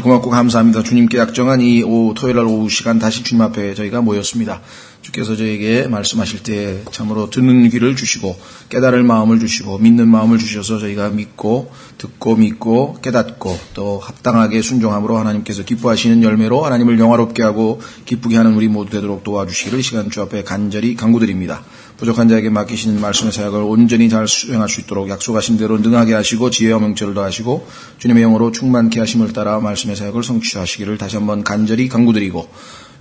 고맙고 감사합니다. 주님께 약정한 이 토요일날 오후 시간 다시 주님 앞에 저희가 모였습니다. 주께서 저에게 말씀하실 때 참으로 듣는 귀를 주시고 깨달을 마음을 주시고 믿는 마음을 주셔서 저희가 믿고 듣고 믿고 깨닫고 또 합당하게 순종함으로 하나님께서 기뻐하시는 열매로 하나님을 영화롭게 하고 기쁘게 하는 우리 모두 되도록 도와주시기를 이 시간 주 앞에 간절히 간구드립니다. 부족한 자에게 맡기시는 말씀의 사역을 온전히 잘 수행할 수 있도록 약속하신 대로 능하게 하시고 지혜와 명철을 더하시고 주님의 영으로 충만케 하심을 따라 말씀의 사역을 성취하시기를 다시 한번 간절히 간구드리고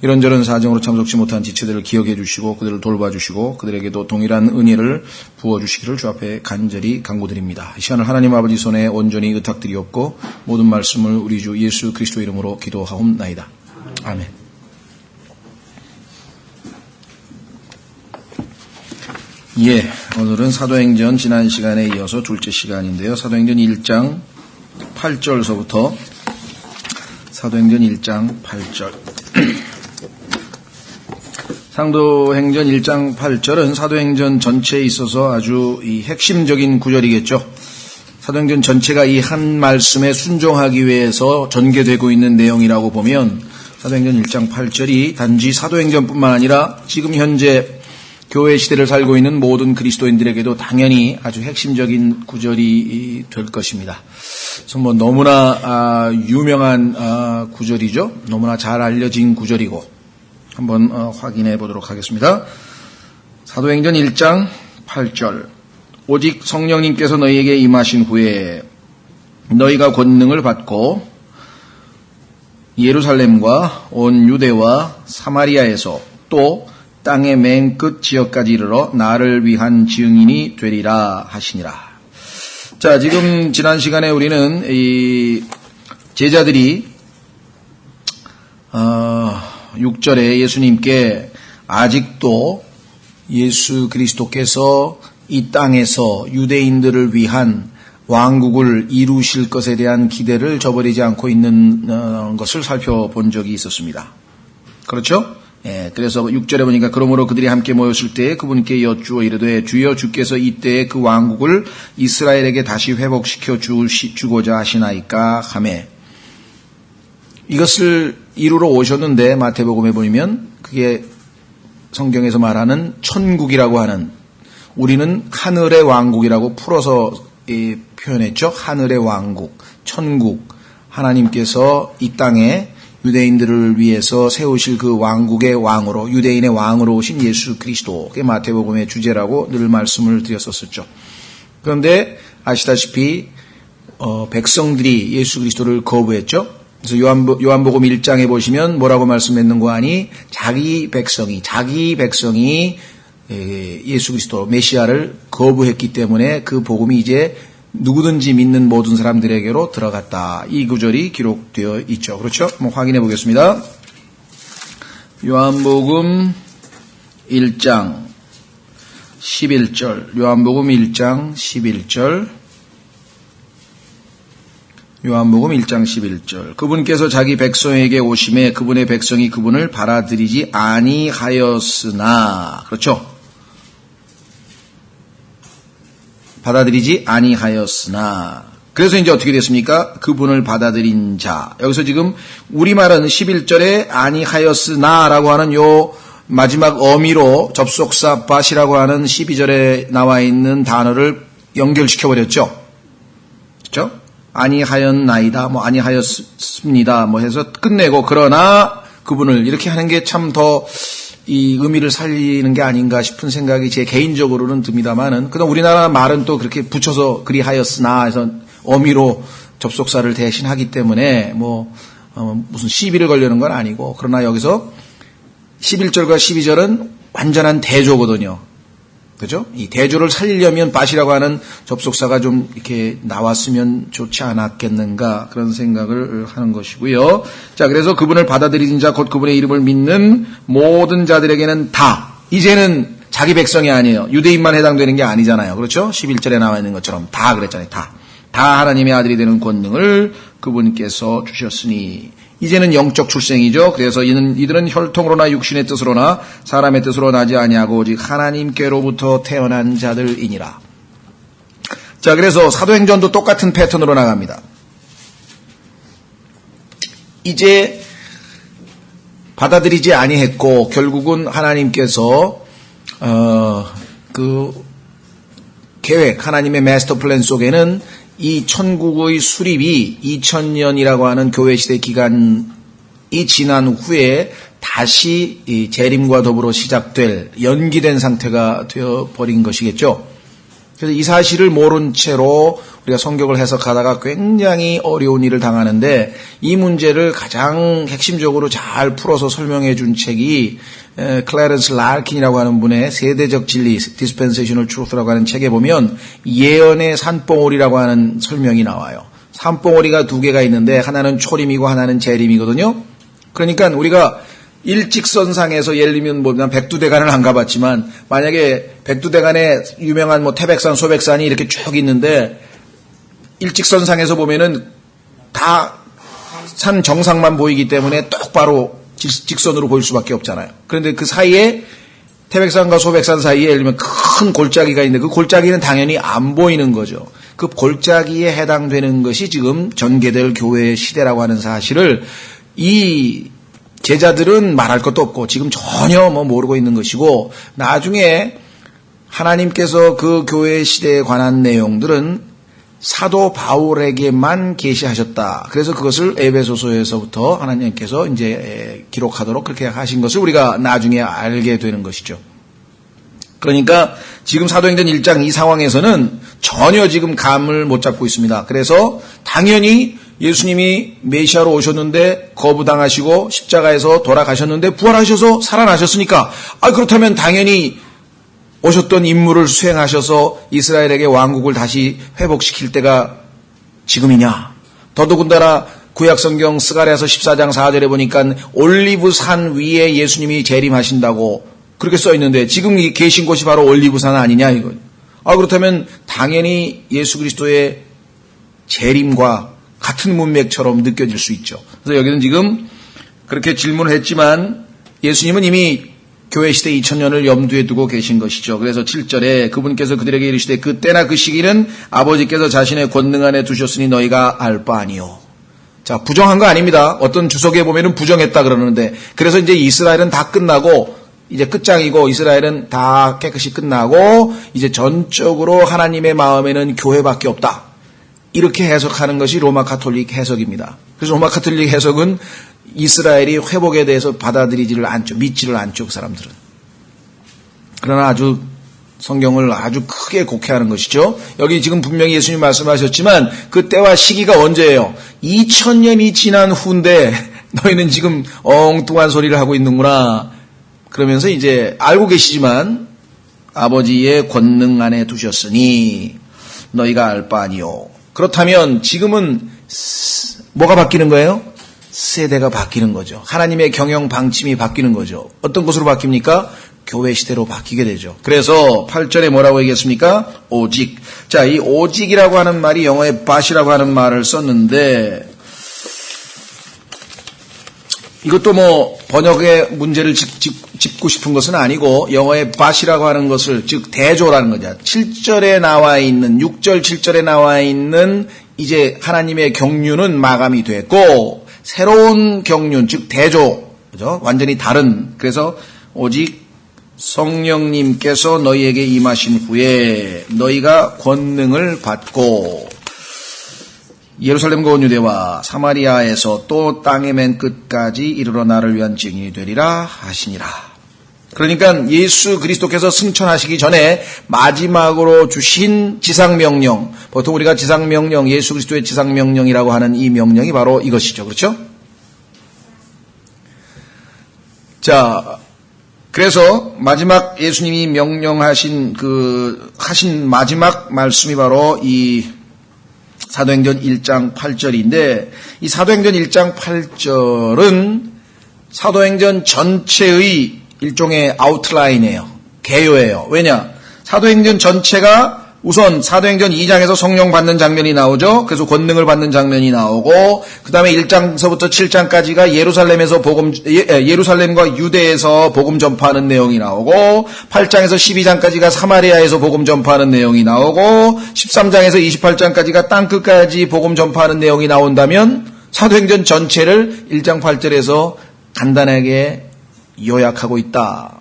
이런저런 사정으로 참석치 못한 지체들을 기억해 주시고 그들을 돌봐주시고 그들에게도 동일한 은혜를 부어주시기를 주 앞에 간절히 간구드립니다. 이 시간을 하나님 아버지 손에 온전히 의탁드리옵고 모든 말씀을 우리 주 예수 그리스도 이름으로 기도하옵나이다. 아멘. 예, 오늘은 사도행전 지난 시간에 이어서 둘째 시간인데요. 사도행전 1장 8절서부터 사도행전 1장 8절 사도행전 1장 8절은 사도행전 전체에 있어서 아주 이 핵심적인 구절이겠죠. 사도행전 전체가 이 한 말씀에 순종하기 위해서 전개되고 있는 내용이라고 보면 사도행전 1장 8절이 단지 사도행전뿐만 아니라 지금 현재 교회 시대를 살고 있는 모든 그리스도인들에게도 당연히 아주 핵심적인 구절이 될 것입니다. 그래서 너무나 유명한 구절이죠. 너무나 잘 알려진 구절이고 한번 확인해 보도록 하겠습니다. 사도행전 1장 8절 오직 성령님께서 너희에게 임하신 후에 너희가 권능을 받고 예루살렘과 온 유대와 사마리아에서 또 땅의 맨 끝 지역까지 이르러 나를 위한 증인이 되리라 하시니라. 자, 지금 지난 시간에 우리는 이 제자들이 6절에 예수님께 아직도 예수 그리스도께서 이 땅에서 유대인들을 위한 왕국을 이루실 것에 대한 기대를 저버리지 않고 있는 것을 살펴본 적이 있었습니다. 그렇죠? 예, 그래서 6절에 보니까 그러므로 그들이 함께 모였을 때 그분께 여쭈어 이르되 주여 주께서 이때에 그 왕국을 이스라엘에게 다시 회복시켜 주고자 하시나이까 하매 이것을 이루러 오셨는데 마태복음에 보면 그게 성경에서 말하는 천국이라고 하는 우리는 하늘의 왕국이라고 풀어서 표현했죠. 하늘의 왕국, 천국 하나님께서 이 땅에 유대인들을 위해서 세우실 그 왕국의 왕으로 유대인의 왕으로 오신 예수 그리스도의 마태복음의 주제라고 늘 말씀을 드렸었죠. 그런데 아시다시피 백성들이 예수 그리스도를 거부했죠. 그래서 요한복음 1장에 보시면 뭐라고 말씀했는고 하니 자기 백성이 예수 그리스도 메시아를 거부했기 때문에 그 복음이 이제 누구든지 믿는 모든 사람들에게로 들어갔다. 이 구절이 기록되어 있죠. 그렇죠? 한번 확인해 보겠습니다. 요한복음 1장 11절 요한복음 1장 11절 요한복음 1장 11절 그분께서 자기 백성에게 오심에 그분의 백성이 그분을 받아들이지 아니하였으나 그렇죠? 받아들이지 아니하였으나 그래서 이제 어떻게 됐습니까? 그분을 받아들인 자. 여기서 지금 우리말은 11절에 아니하였으나라고 하는 요 마지막 어미로 접속사 밭이라고 하는 12절에 나와 있는 단어를 연결시켜 버렸죠. 그렇죠? 아니하였나이다, 아니하였습니다, 해서 끝내고 그러나 그분을 이렇게 하는 게 참 더 이 의미를 살리는 게 아닌가 싶은 생각이 제 개인적으로는 듭니다만은, 그다음 우리나라 말은 또 그렇게 붙여서 그리하였으나 해서 어미로 접속사를 대신하기 때문에 무슨 시비를 걸려는 건 아니고, 그러나 여기서 11절과 12절은 완전한 대조거든요. 그죠? 이 대조를 살리려면 밭이라고 하는 접속사가 좀 이렇게 나왔으면 좋지 않았겠는가 그런 생각을 하는 것이고요. 자, 그래서 그분을 받아들이는 자 곧 그분의 이름을 믿는 모든 자들에게는 다, 이제는 자기 백성이 아니에요. 유대인만 해당되는 게 아니잖아요. 그렇죠? 11절에 나와 있는 것처럼 다 그랬잖아요. 다 하나님의 아들이 되는 권능을 그분께서 주셨으니 이제는 영적 출생이죠. 그래서 이들은 혈통으로나 육신의 뜻으로나 사람의 뜻으로 나지 아니하고 오직 하나님께로부터 태어난 자들이니라. 자, 그래서 사도행전도 똑같은 패턴으로 나갑니다. 이제 받아들이지 아니했고 결국은 하나님께서 그 계획, 하나님의 마스터 플랜 속에는 이 천국의 수립이 2000년이라고 하는 교회 시대 기간이 지난 후에 다시 이 재림과 더불어 시작될 연기된 상태가 되어버린 것이겠죠. 그래서 이 사실을 모른 채로 우리가 성경을 해석하다가 굉장히 어려운 일을 당하는데 이 문제를 가장 핵심적으로 잘 풀어서 설명해 준 책이 클래런스 라르킨이라고 하는 분의 세대적 진리, Dispensational Truth라고 하는 책에 보면 예언의 산봉우리라고 하는 설명이 나와요. 산봉우리가 두 개가 있는데 하나는 초림이고 하나는 재림이거든요. 그러니까 우리가 일직선상에서 예를 들면 난 백두대간을 안 가봤지만 만약에 백두대간에 유명한 뭐 태백산, 소백산이 이렇게 쭉 있는데 일직선상에서 보면은 다 산 정상만 보이기 때문에 똑바로 직선으로 보일 수밖에 없잖아요. 그런데 그 사이에 태백산과 소백산 사이에 예를 들면 큰 골짜기가 있는데 그 골짜기는 당연히 안 보이는 거죠. 그 골짜기에 해당되는 것이 지금 전개될 교회의 시대라고 하는 사실을 이 제자들은 말할 것도 없고 지금 전혀 모르고 있는 것이고 나중에 하나님께서 그 교회 시대에 관한 내용들은 사도 바울에게만 계시하셨다. 그래서 그것을 에베소서에서부터 하나님께서 이제 기록하도록 그렇게 하신 것을 우리가 나중에 알게 되는 것이죠. 그러니까 지금 사도행전 1장 이 상황에서는 전혀 지금 감을 못 잡고 있습니다. 그래서 당연히 예수님이 메시아로 오셨는데 거부당하시고 십자가에서 돌아가셨는데 부활하셔서 살아나셨으니까 그렇다면 당연히 오셨던 임무를 수행하셔서 이스라엘에게 왕국을 다시 회복시킬 때가 지금이냐. 더더군다나 구약성경 스가랴서 14장 4절에 보니까 올리브산 위에 예수님이 재림하신다고 그렇게 써있는데 지금 계신 곳이 바로 올리브산 아니냐 이거. 그렇다면 당연히 예수 그리스도의 재림과 같은 문맥처럼 느껴질 수 있죠. 그래서 여기는 지금 그렇게 질문을 했지만 예수님은 이미 교회 시대 2000년을 염두에 두고 계신 것이죠. 그래서 7절에 그분께서 그들에게 이르시되 그 때나 그 시기는 아버지께서 자신의 권능 안에 두셨으니 너희가 알 바 아니요. 자, 부정한 거 아닙니다. 어떤 주석에 보면은 부정했다 그러는데 그래서 이제 이스라엘은 다 끝나고 이제 끝장이고 이스라엘은 다 깨끗이 끝나고 이제 전적으로 하나님의 마음에는 교회밖에 없다. 이렇게 해석하는 것이 로마 가톨릭 해석입니다. 그래서 로마 가톨릭 해석은 이스라엘이 회복에 대해서 받아들이지를 않죠. 믿지를 않죠. 그 사람들은. 그러나 아주 성경을 아주 크게 곡해하는 것이죠. 여기 지금 분명히 예수님 말씀하셨지만 그 때와 시기가 언제예요? 2000년이 지난 후인데 너희는 지금 엉뚱한 소리를 하고 있는구나. 그러면서 이제 알고 계시지만 아버지의 권능 안에 두셨으니 너희가 알 바 아니요. 그렇다면 지금은 뭐가 바뀌는 거예요? 세대가 바뀌는 거죠. 하나님의 경영 방침이 바뀌는 거죠. 어떤 것으로 바뀝니까? 교회 시대로 바뀌게 되죠. 그래서 8절에 뭐라고 얘기했습니까? 오직. 자, 이 오직이라고 하는 말이 영어에 bat이라고 하는 말을 썼는데 이것도 번역의 문제를 짚고 싶은 것은 아니고 영어의 bat이라고 하는 것을 즉 대조라는 거죠. 7절에 나와 있는 6절 7절에 나와 있는 이제 하나님의 경륜은 마감이 됐고 새로운 경륜 즉 대조 그죠? 완전히 다른 그래서 오직 성령님께서 너희에게 임하신 후에 너희가 권능을 받고 예루살렘과 온 유대와 사마리아에서 또 땅의 맨 끝까지 이르러 나를 위한 증인이 되리라 하시니라. 그러니까 예수 그리스도께서 승천하시기 전에 마지막으로 주신 지상명령, 보통 우리가 지상명령, 예수 그리스도의 지상명령이라고 하는 이 명령이 바로 이것이죠. 그렇죠? 자, 그래서 마지막 예수님이 명령하신 하신 마지막 말씀이 바로 이 사도행전 1장 8절인데 이 사도행전 1장 8절은 사도행전 전체의 일종의 아웃라인이에요. 개요예요. 왜냐? 사도행전 전체가 우선 사도행전 2장에서 성령 받는 장면이 나오죠. 그래서 권능을 받는 장면이 나오고 그 다음에 1장서부터 7장까지가 예루살렘과 유대에서 복음 전파하는 내용이 나오고 8장에서 12장까지가 사마리아에서 복음 전파하는 내용이 나오고 13장에서 28장까지가 땅끝까지 복음 전파하는 내용이 나온다면 사도행전 전체를 1장 8절에서 간단하게 요약하고 있다.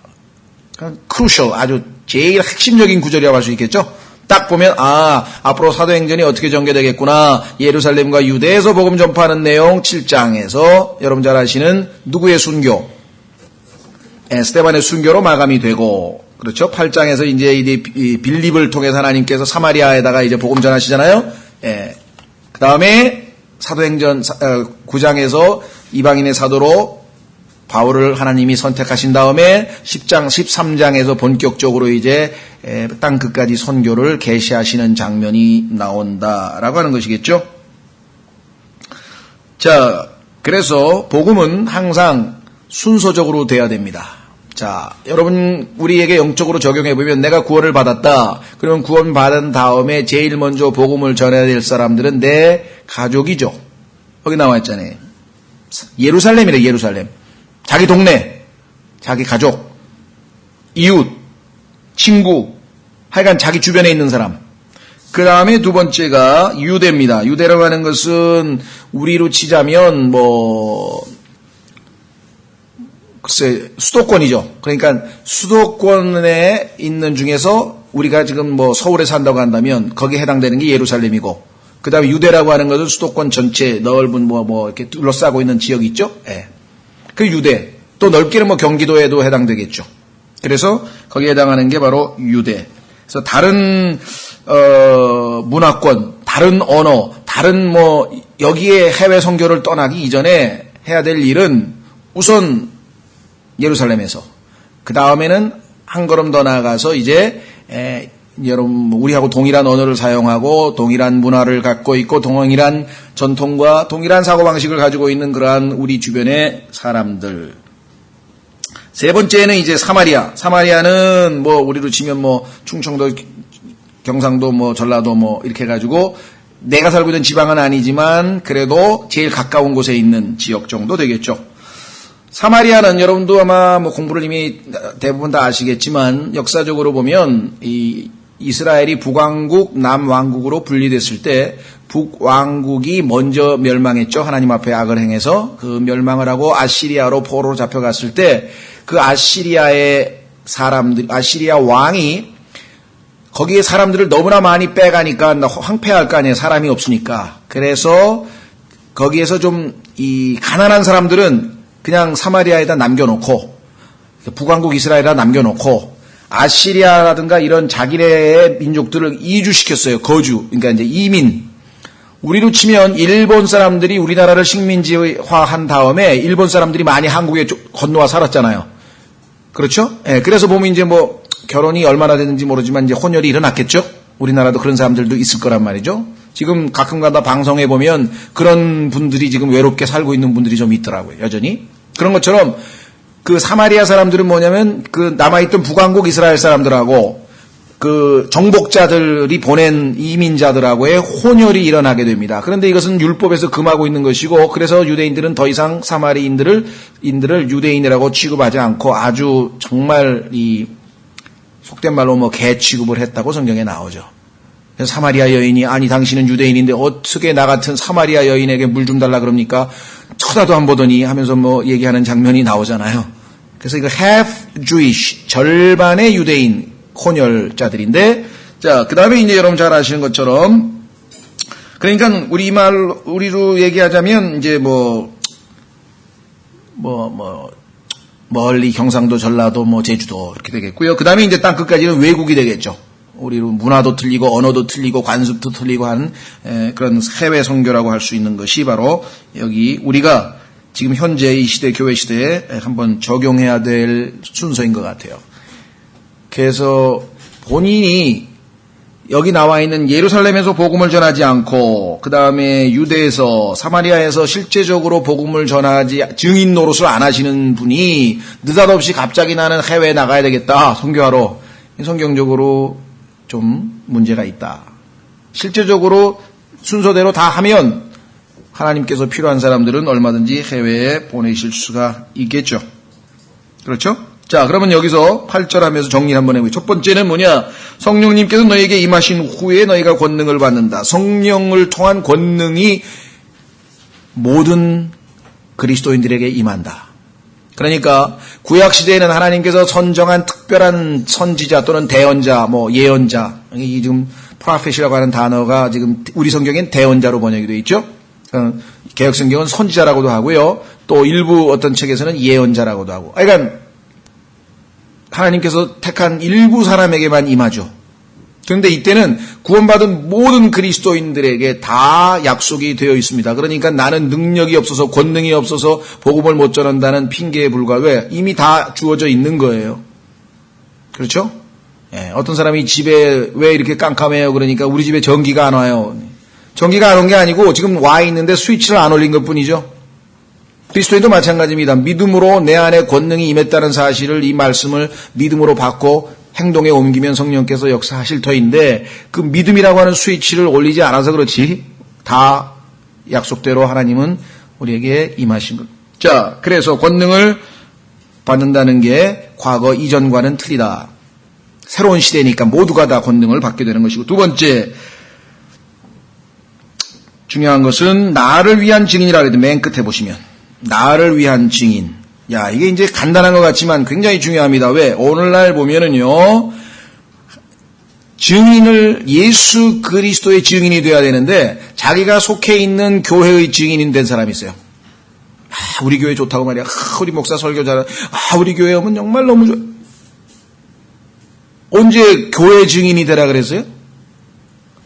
크루셜, 아주 제일 핵심적인 구절이라고 할 수 있겠죠. 딱 보면 앞으로 사도행전이 어떻게 전개되겠구나. 예루살렘과 유대에서 복음 전파하는 내용 7장에서 여러분 잘 아시는 누구의 순교? 스데반의 순교로 마감이 되고, 그렇죠. 8장에서 이제 이 빌립을 통해서 하나님께서 사마리아에다가 이제 복음 전하시잖아요. 그 다음에 사도행전 9장에서 이방인의 사도로 바울을 하나님이 선택하신 다음에 10장, 13장에서 본격적으로 이제 땅 끝까지 선교를 계시하시는 장면이 나온다라고 하는 것이겠죠. 자, 그래서 복음은 항상 순서적으로 돼야 됩니다. 자, 여러분 우리에게 영적으로 적용해 보면 내가 구원을 받았다. 그러면 구원 받은 다음에 제일 먼저 복음을 전해야 될 사람들은 내 가족이죠. 여기 나와 있잖아요. 예루살렘이래, 예루살렘. 자기 동네, 자기 가족, 이웃, 친구, 하여간 자기 주변에 있는 사람. 그 다음에 두 번째가 유대입니다. 유대라고 하는 것은 우리로 치자면 글쎄 수도권이죠. 그러니까 수도권에 있는 중에서 우리가 지금 서울에 산다고 한다면 거기에 해당되는 게 예루살렘이고, 그 다음에 유대라고 하는 것은 수도권 전체 넓은 이렇게 둘러싸고 있는 지역이 있죠. 예. 그 유대, 또 넓게는 경기도에도 해당되겠죠. 그래서 거기에 해당하는 게 바로 유대. 그래서 다른 문화권, 다른 언어, 다른 여기에 해외 선교를 떠나기 이전에 해야 될 일은 우선 예루살렘에서, 그 다음에는 한 걸음 더 나아가서 이제 여러분 우리하고 동일한 언어를 사용하고 동일한 문화를 갖고 있고 동일한 전통과 동일한 사고방식을 가지고 있는 그러한 우리 주변의 사람들. 세 번째는 이제 사마리아. 사마리아는 우리로 치면 충청도, 경상도, 전라도 이렇게 해가지고 내가 살고 있는 지방은 아니지만 그래도 제일 가까운 곳에 있는 지역 정도 되겠죠. 사마리아는 여러분도 아마 공부를 이미 대부분 다 아시겠지만 역사적으로 보면 이 이스라엘이 북왕국, 남왕국으로 분리됐을 때 북왕국이 먼저 멸망했죠. 하나님 앞에 악을 행해서 그 멸망을 하고 아시리아로 포로로 잡혀갔을 때 그 아시리아의 사람들, 아시리아 왕이 거기에 사람들을 너무나 많이 빼가니까 황폐할 거 아니에요. 사람이 없으니까. 그래서 거기에서 좀 이 가난한 사람들은 그냥 사마리아에다 남겨놓고 북왕국 이스라엘에다 남겨놓고 아시리아라든가 이런 자기네의 민족들을 이주시켰어요. 거주. 그러니까 이제 이민. 우리로 치면 일본 사람들이 우리나라를 식민지화한 다음에 일본 사람들이 많이 한국에 건너와 살았잖아요. 그렇죠? 예, 그래서 보면 이제 결혼이 얼마나 됐는지 모르지만 이제 혼혈이 일어났겠죠? 우리나라도 그런 사람들도 있을 거란 말이죠. 지금 가끔가다 방송에 보면 그런 분들이 지금 외롭게 살고 있는 분들이 좀 있더라고요. 여전히. 그런 것처럼 그 사마리아 사람들은 뭐냐면 그 남아있던 북왕국 이스라엘 사람들하고 그 정복자들이 보낸 이민자들하고의 혼혈이 일어나게 됩니다. 그런데 이것은 율법에서 금하고 있는 것이고, 그래서 유대인들은 더 이상 사마리인들을 유대인이라고 취급하지 않고 아주 정말 이 속된 말로 개 취급을 했다고 성경에 나오죠. 그래서 사마리아 여인이 아니 당신은 유대인인데 어떻게 나 같은 사마리아 여인에게 물 좀 달라 그럽니까? 쳐다도 안 보더니 하면서 얘기하는 장면이 나오잖아요. 그래서 이거 half Jewish, 절반의 유대인 혼혈자들인데, 자, 그 다음에 이제 여러분 잘 아시는 것처럼, 그러니까 우리로 얘기하자면 이제 멀리 경상도, 전라도, 제주도 이렇게 되겠고요. 그 다음에 이제 땅 끝까지는 외국이 되겠죠. 우리로 문화도 틀리고 언어도 틀리고 관습도 틀리고 하는 그런 해외 선교라고 할 수 있는 것이 바로 여기 우리가 지금 현재 이 시대, 교회 시대에 한번 적용해야 될 순서인 것 같아요. 그래서 본인이 여기 나와 있는 예루살렘에서 복음을 전하지 않고 그 다음에 유대에서 사마리아에서 실제적으로 복음을 전하지 증인 노릇을 안 하시는 분이 느닷없이 갑자기 나는 해외에 나가야 되겠다 선교하러, 성경적으로 좀 문제가 있다. 실제적으로 순서대로 다 하면 하나님께서 필요한 사람들은 얼마든지 해외에 보내실 수가 있겠죠. 그렇죠? 자, 그러면 여기서 8절 하면서 정리를 한번 해보죠. 첫 번째는 뭐냐? 성령님께서 너희에게 임하신 후에 너희가 권능을 받는다. 성령을 통한 권능이 모든 그리스도인들에게 임한다. 그러니까 구약시대에는 하나님께서 선정한 특별한 선지자 또는 대언자, 예언자, 이 지금 프로페시라고 하는 단어가 지금 우리 성경엔 대언자로 번역이 되어 있죠. 개혁성경은 선지자라고도 하고요. 또 일부 어떤 책에서는 예언자라고도 하고. 그러니까 하나님께서 택한 일부 사람에게만 임하죠. 그런데 이때는 구원받은 모든 그리스도인들에게 다 약속이 되어 있습니다. 그러니까 나는 능력이 없어서 권능이 없어서 복음을 못 전한다는 핑계에 불과 왜? 이미 다 주어져 있는 거예요. 그렇죠? 예, 어떤 사람이 집에 왜 이렇게 깜깜해요? 그러니까 우리 집에 전기가 안 와요. 전기가 안 온 게 아니고 지금 와 있는데 스위치를 안 올린 것뿐이죠. 그리스도인도 마찬가지입니다. 믿음으로 내 안에 권능이 임했다는 사실을 이 말씀을 믿음으로 받고 행동에 옮기면 성령께서 역사하실 터인데 그 믿음이라고 하는 스위치를 올리지 않아서 그렇지 다 약속대로 하나님은 우리에게 임하신 것. 자, 그래서 권능을 받는다는 게 과거 이전과는 틀리다. 새로운 시대니까 모두가 다 권능을 받게 되는 것이고 두 번째 중요한 것은 나를 위한 증인이라고 해도 맨 끝에 보시면 나를 위한 증인. 야, 이게 이제 간단한 것 같지만 굉장히 중요합니다. 왜? 오늘날 보면은요, 증인을 예수 그리스도의 증인이 되어야 되는데 자기가 속해 있는 교회의 증인이 된 사람이 있어요. 아, 우리 교회 좋다고 말이야. 아, 우리 목사 설교 잘하. 아, 우리 교회 오면 정말 너무 좋아. 언제 교회 증인이 되라 그랬어요?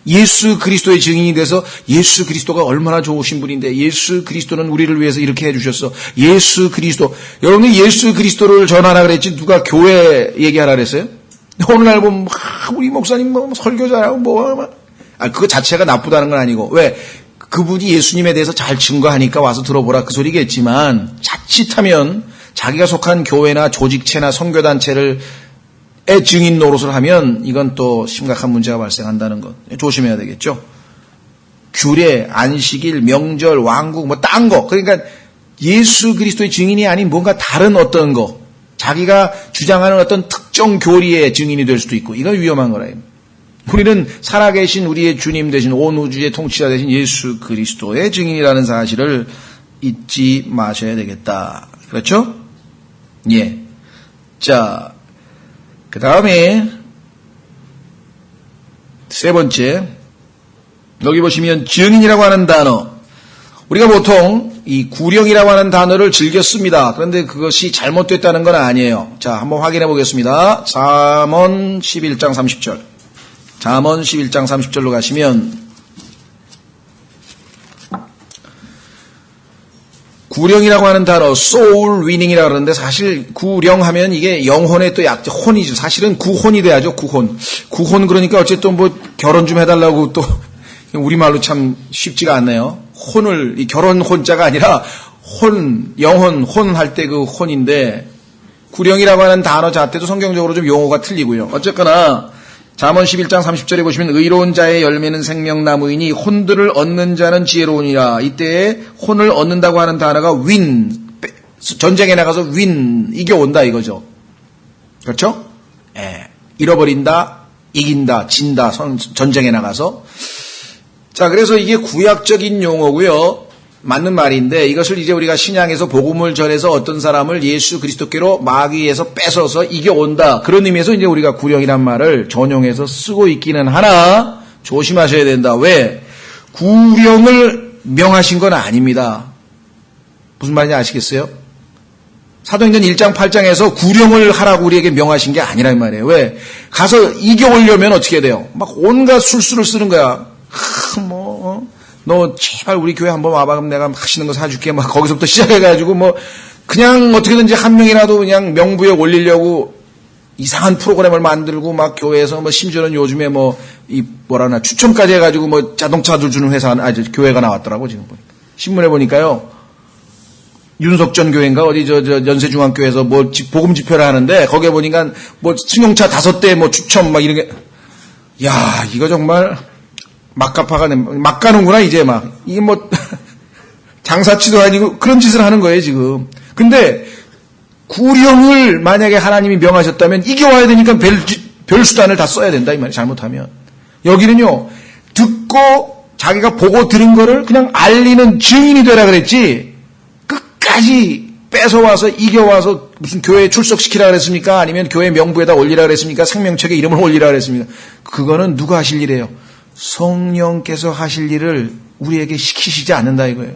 예수 그리스도의 증인이 돼서 예수 그리스도가 얼마나 좋으신 분인데 예수 그리스도는 우리를 위해서 이렇게 해주셨어. 예수 그리스도. 여러분이 예수 그리스도를 전하라 그랬지 누가 교회 얘기하라 그랬어요? 오늘날 보면 우리 목사님 설교 잘하고 그거 자체가 나쁘다는 건 아니고 왜? 그분이 예수님에 대해서 잘 증거하니까 와서 들어보라 그 소리겠지만 자칫하면 자기가 속한 교회나 조직체나 선교단체를 증인 노릇을 하면 이건 또 심각한 문제가 발생한다는 것 조심해야 되겠죠. 규례, 안식일, 명절, 왕국 딴 거 그러니까 예수 그리스도의 증인이 아닌 뭔가 다른 어떤 거 자기가 주장하는 어떤 특정 교리의 증인이 될 수도 있고 이건 위험한 거라요. 우리는 살아계신 우리의 주님 되신 온 우주의 통치자 되신 예수 그리스도의 증인이라는 사실을 잊지 마셔야 되겠다. 그렇죠? 예. 자, 그 다음에 세 번째 여기 보시면 증인이라고 하는 단어 우리가 보통 이 구령이라고 하는 단어를 즐겨 씁니다. 그런데 그것이 잘못됐다는 건 아니에요. 자, 한번 확인해 보겠습니다. 잠언 11장 30절 잠언 11장 30절로 가시면 구령이라고 하는 단어, soul winning이라고 그러는데 사실 구령하면 이게 영혼의 또 혼이죠. 사실은 구혼이 돼야죠. 구혼 그러니까 어쨌든 결혼 좀 해달라고 또 우리말로 참 쉽지가 않네요. 혼을 이 결혼 혼자가 아니라 혼 영혼 혼 할 때 그 혼인데 구령이라고 하는 단어 자체도 성경적으로 좀 용어가 틀리고요. 어쨌거나 잠언 11장 30절에 보시면 의로운 자의 열매는 생명나무이니 혼들을 얻는 자는 지혜로우니라. 이때에 혼을 얻는다고 하는 단어가 win, 전쟁에 나가서 win, 이겨온다 이거죠. 그렇죠? 예, 잃어버린다, 이긴다, 진다, 전쟁에 나가서. 자, 그래서 이게 구약적인 용어고요. 맞는 말인데 이것을 이제 우리가 신약에서 복음을 전해서 어떤 사람을 예수 그리스도께로 마귀에서 뺏어서 이겨온다. 그런 의미에서 이제 우리가 구령이란 말을 전용해서 쓰고 있기는 하나 조심하셔야 된다. 왜? 구령을 명하신 건 아닙니다. 무슨 말인지 아시겠어요? 사도행전 1장 8장에서 구령을 하라고 우리에게 명하신 게 아니란 말이에요. 왜? 가서 이겨오려면 어떻게 돼요? 막 온갖 술수를 쓰는 거야. 너 제발 우리 교회 한번 와봐. 그럼 내가 맛있는 거 사줄게. 막 거기서부터 시작해가지고 그냥 어떻게든지 한 명이라도 그냥 명부에 올리려고 이상한 프로그램을 만들고 막 교회에서 심지어는 요즘에 추첨까지 해가지고 자동차들 주는 교회가 나왔더라고 지금 보니까. 신문에 보니까요. 윤석전 교회인가 어디 연세중앙교회에서 복음 집회를 하는데 거기에 보니까 승용차 5대 추첨 이런 게 야, 이거 정말 막 가는구나, 이제 이게 장사치도 아니고 그런 짓을 하는 거예요, 지금. 근데, 구령을 만약에 하나님이 명하셨다면 이겨와야 되니까 별 수단을 다 써야 된다, 이 말이에요, 잘못하면. 여기는요, 듣고 자기가 보고 들은 거를 그냥 알리는 증인이 되라 그랬지, 끝까지 뺏어와서 이겨와서 무슨 교회에 출석시키라 그랬습니까? 아니면 교회 명부에다 올리라 그랬습니까? 생명책에 이름을 올리라 그랬습니까? 그거는 누가 하실 일이에요? 성령께서 하실 일을 우리에게 시키시지 않는다 이거예요.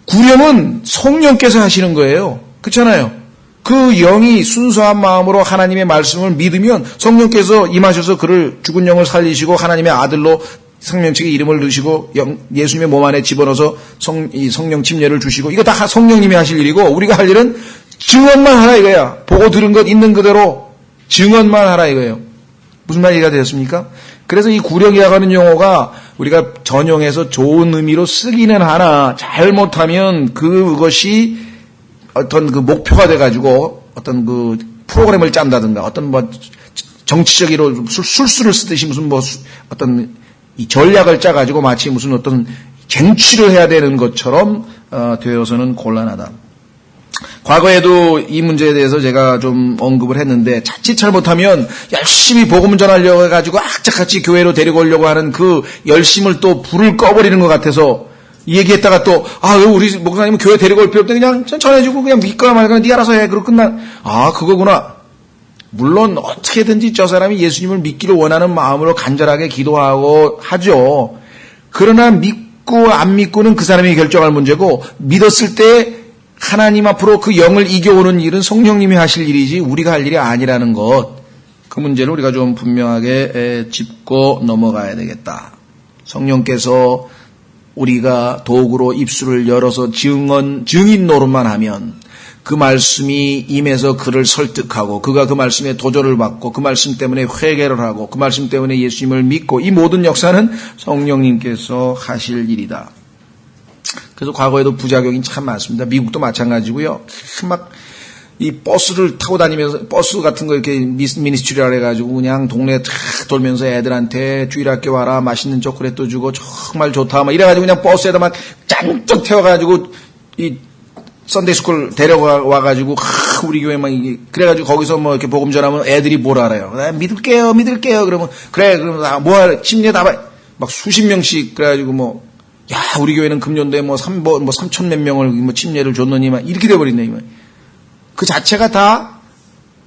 구령은 성령께서 하시는 거예요. 그렇잖아요. 그 영이 순수한 마음으로 하나님의 말씀을 믿으면 성령께서 임하셔서 그를 죽은 영을 살리시고 하나님의 아들로 생명책에 이름을 넣으시고 예수님의 몸 안에 집어넣어서 성령 침례를 주시고, 이거 다 성령님이 하실 일이고, 우리가 할 일은 증언만 하라 이거야. 보고 들은 것 있는 그대로 증언만 하라 이거예요. 무슨 말 이해가 되었습니까? 그래서 이 구령이라고 하는 용어가 우리가 전용해서 좋은 의미로 쓰기는 하나, 잘못하면 그것이 어떤 그 목표가 돼가지고 어떤 그 프로그램을 짠다든가, 어떤 뭐 정치적으로 술수를 쓰듯이 무슨 뭐 어떤 이 전략을 짜가지고 마치 무슨 어떤 쟁취를 해야 되는 것처럼 되어서는 곤란하다. 과거에도 이 문제에 대해서 제가 좀 언급을 했는데, 자칫 잘못하면 열심히 복음 전하려고 해가지고 악착같이 교회로 데리고 오려고 하는 그 열심을 또 불을 꺼버리는 것 같아서 얘기했다가 또, 우리 목사님은 교회 데리고 올 필요 없대, 그냥 전해주고 그냥 믿거나 말거나 네 알아서 해, 그러고 끝나. 그거구나. 물론 어떻게든지 저 사람이 예수님을 믿기를 원하는 마음으로 간절하게 기도하고 하죠. 그러나 믿고 안 믿고는 그 사람이 결정할 문제고, 믿었을 때 하나님 앞으로 그 영을 이겨오는 일은 성령님이 하실 일이지 우리가 할 일이 아니라는 것, 그 문제를 우리가 좀 분명하게 짚고 넘어가야 되겠다. 성령께서 우리가 도구로 입술을 열어서 증인 노릇만 하면 그 말씀이 임해서 그를 설득하고, 그가 그 말씀에 도전을 받고, 그 말씀 때문에 회개를 하고, 그 말씀 때문에 예수님을 믿고, 이 모든 역사는 성령님께서 하실 일이다. 그래서 과거에도 부작용이 참 많습니다. 미국도 마찬가지고요. 막 이 버스를 타고 다니면서, 버스 같은 거 이렇게 미니스트리라 해가지고 그냥 동네 탁 돌면서 애들한테 주일학교 와라, 맛있는 초콜릿도 주고 정말 좋다 막 이래가지고 그냥 버스에다 막 짠쩍 태워가지고 이 썬데이스쿨 데려와가지고 우리 교회 막 이게 그래가지고 거기서 뭐 이렇게 복음 전하면 애들이 뭘 알아요? 믿을게요. 그러면 그래, 그러면 뭐하래? 침례 다 막 수십 명씩 그래가지고 뭐, 야, 우리 교회는 금년도에 뭐 3천 몇 명을 뭐 침례를 줬느니 막 이렇게 돼버린다. 그 자체가 다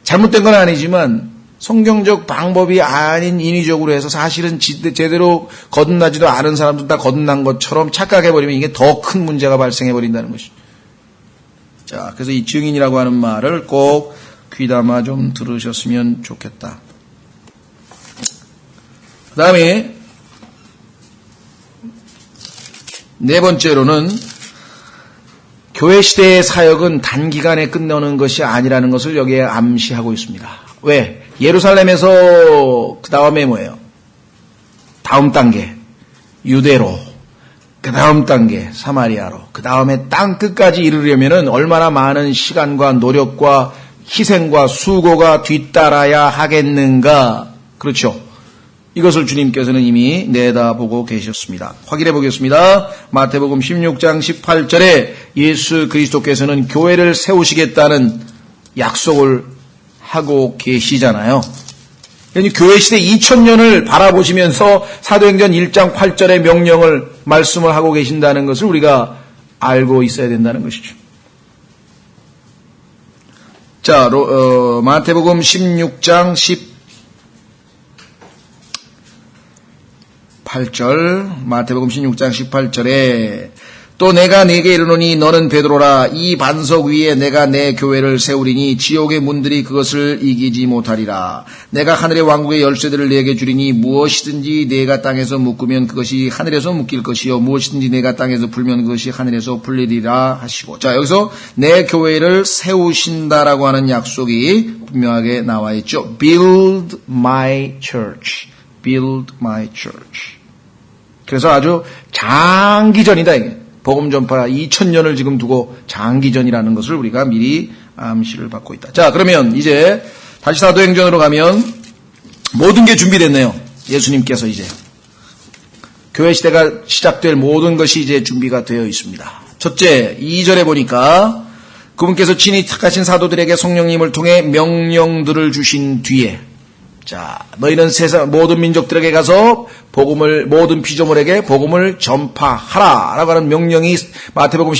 잘못된 건 아니지만 성경적 방법이 아닌 인위적으로 해서 사실은 제대로 거듭나지도 않은 사람들 다 거듭난 것처럼 착각해버리면 이게 더 큰 문제가 발생해버린다는 것이죠. 자, 그래서 이 증인이라고 하는 말을 꼭 귀담아 좀 들으셨으면 좋겠다. 그 다음에 네 번째로는 교회 시대의 사역은 단기간에 끝나는 것이 아니라는 것을 여기에 암시하고 있습니다. 왜? 예루살렘에서 그 다음에 뭐예요? 다음 단계 유대로, 그 다음 단계 사마리아로, 그 다음에 땅 끝까지 이르려면은 얼마나 많은 시간과 노력과 희생과 수고가 뒤따라야 하겠는가. 그렇죠. 이것을 주님께서는 이미 내다보고 계셨습니다. 확인해 보겠습니다. 마태복음 16장 18절에 예수 그리스도께서는 교회를 세우시겠다는 약속을 하고 계시잖아요. 교회 시대 2000년을 바라보시면서 사도행전 1장 8절의 명령을 말씀을 하고 계신다는 것을 우리가 알고 있어야 된다는 것이죠. 자, 마태복음 16장 18절, 마태복음 16장 18절에 또 내가 네게 이르노니 너는 베드로라, 이 반석 위에 내가 내 교회를 세우리니 지옥의 문들이 그것을 이기지 못하리라. 내가 하늘의 왕국의 열쇠들을 네게 주리니 무엇이든지 네가 땅에서 묶으면 그것이 하늘에서 묶일 것이요 무엇이든지 네가 땅에서 풀면 그것이 하늘에서 풀리리라 하시고. 자, 여기서 내 교회를 세우신다라고 하는 약속이 분명하게 나와 있죠. Build my church. Build my church. 그래서 아주 장기전이다 이게. 복음 전파 2000년을 지금 두고 장기전이라는 것을 우리가 미리 암시를 받고 있다. 자, 그러면 이제 다시 사도행전으로 가면 모든 게 준비됐네요. 예수님께서 이제 교회 시대가 시작될 모든 것이 이제 준비가 되어 있습니다. 첫째, 2절에 보니까 그분께서 친히 택하신 사도들에게 성령님을 통해 명령들을 주신 뒤에 자, 너희는 세상 모든 민족들에게 가서 모든 피조물에게 복음을 전파하라 라고 하는 명령이 마가복음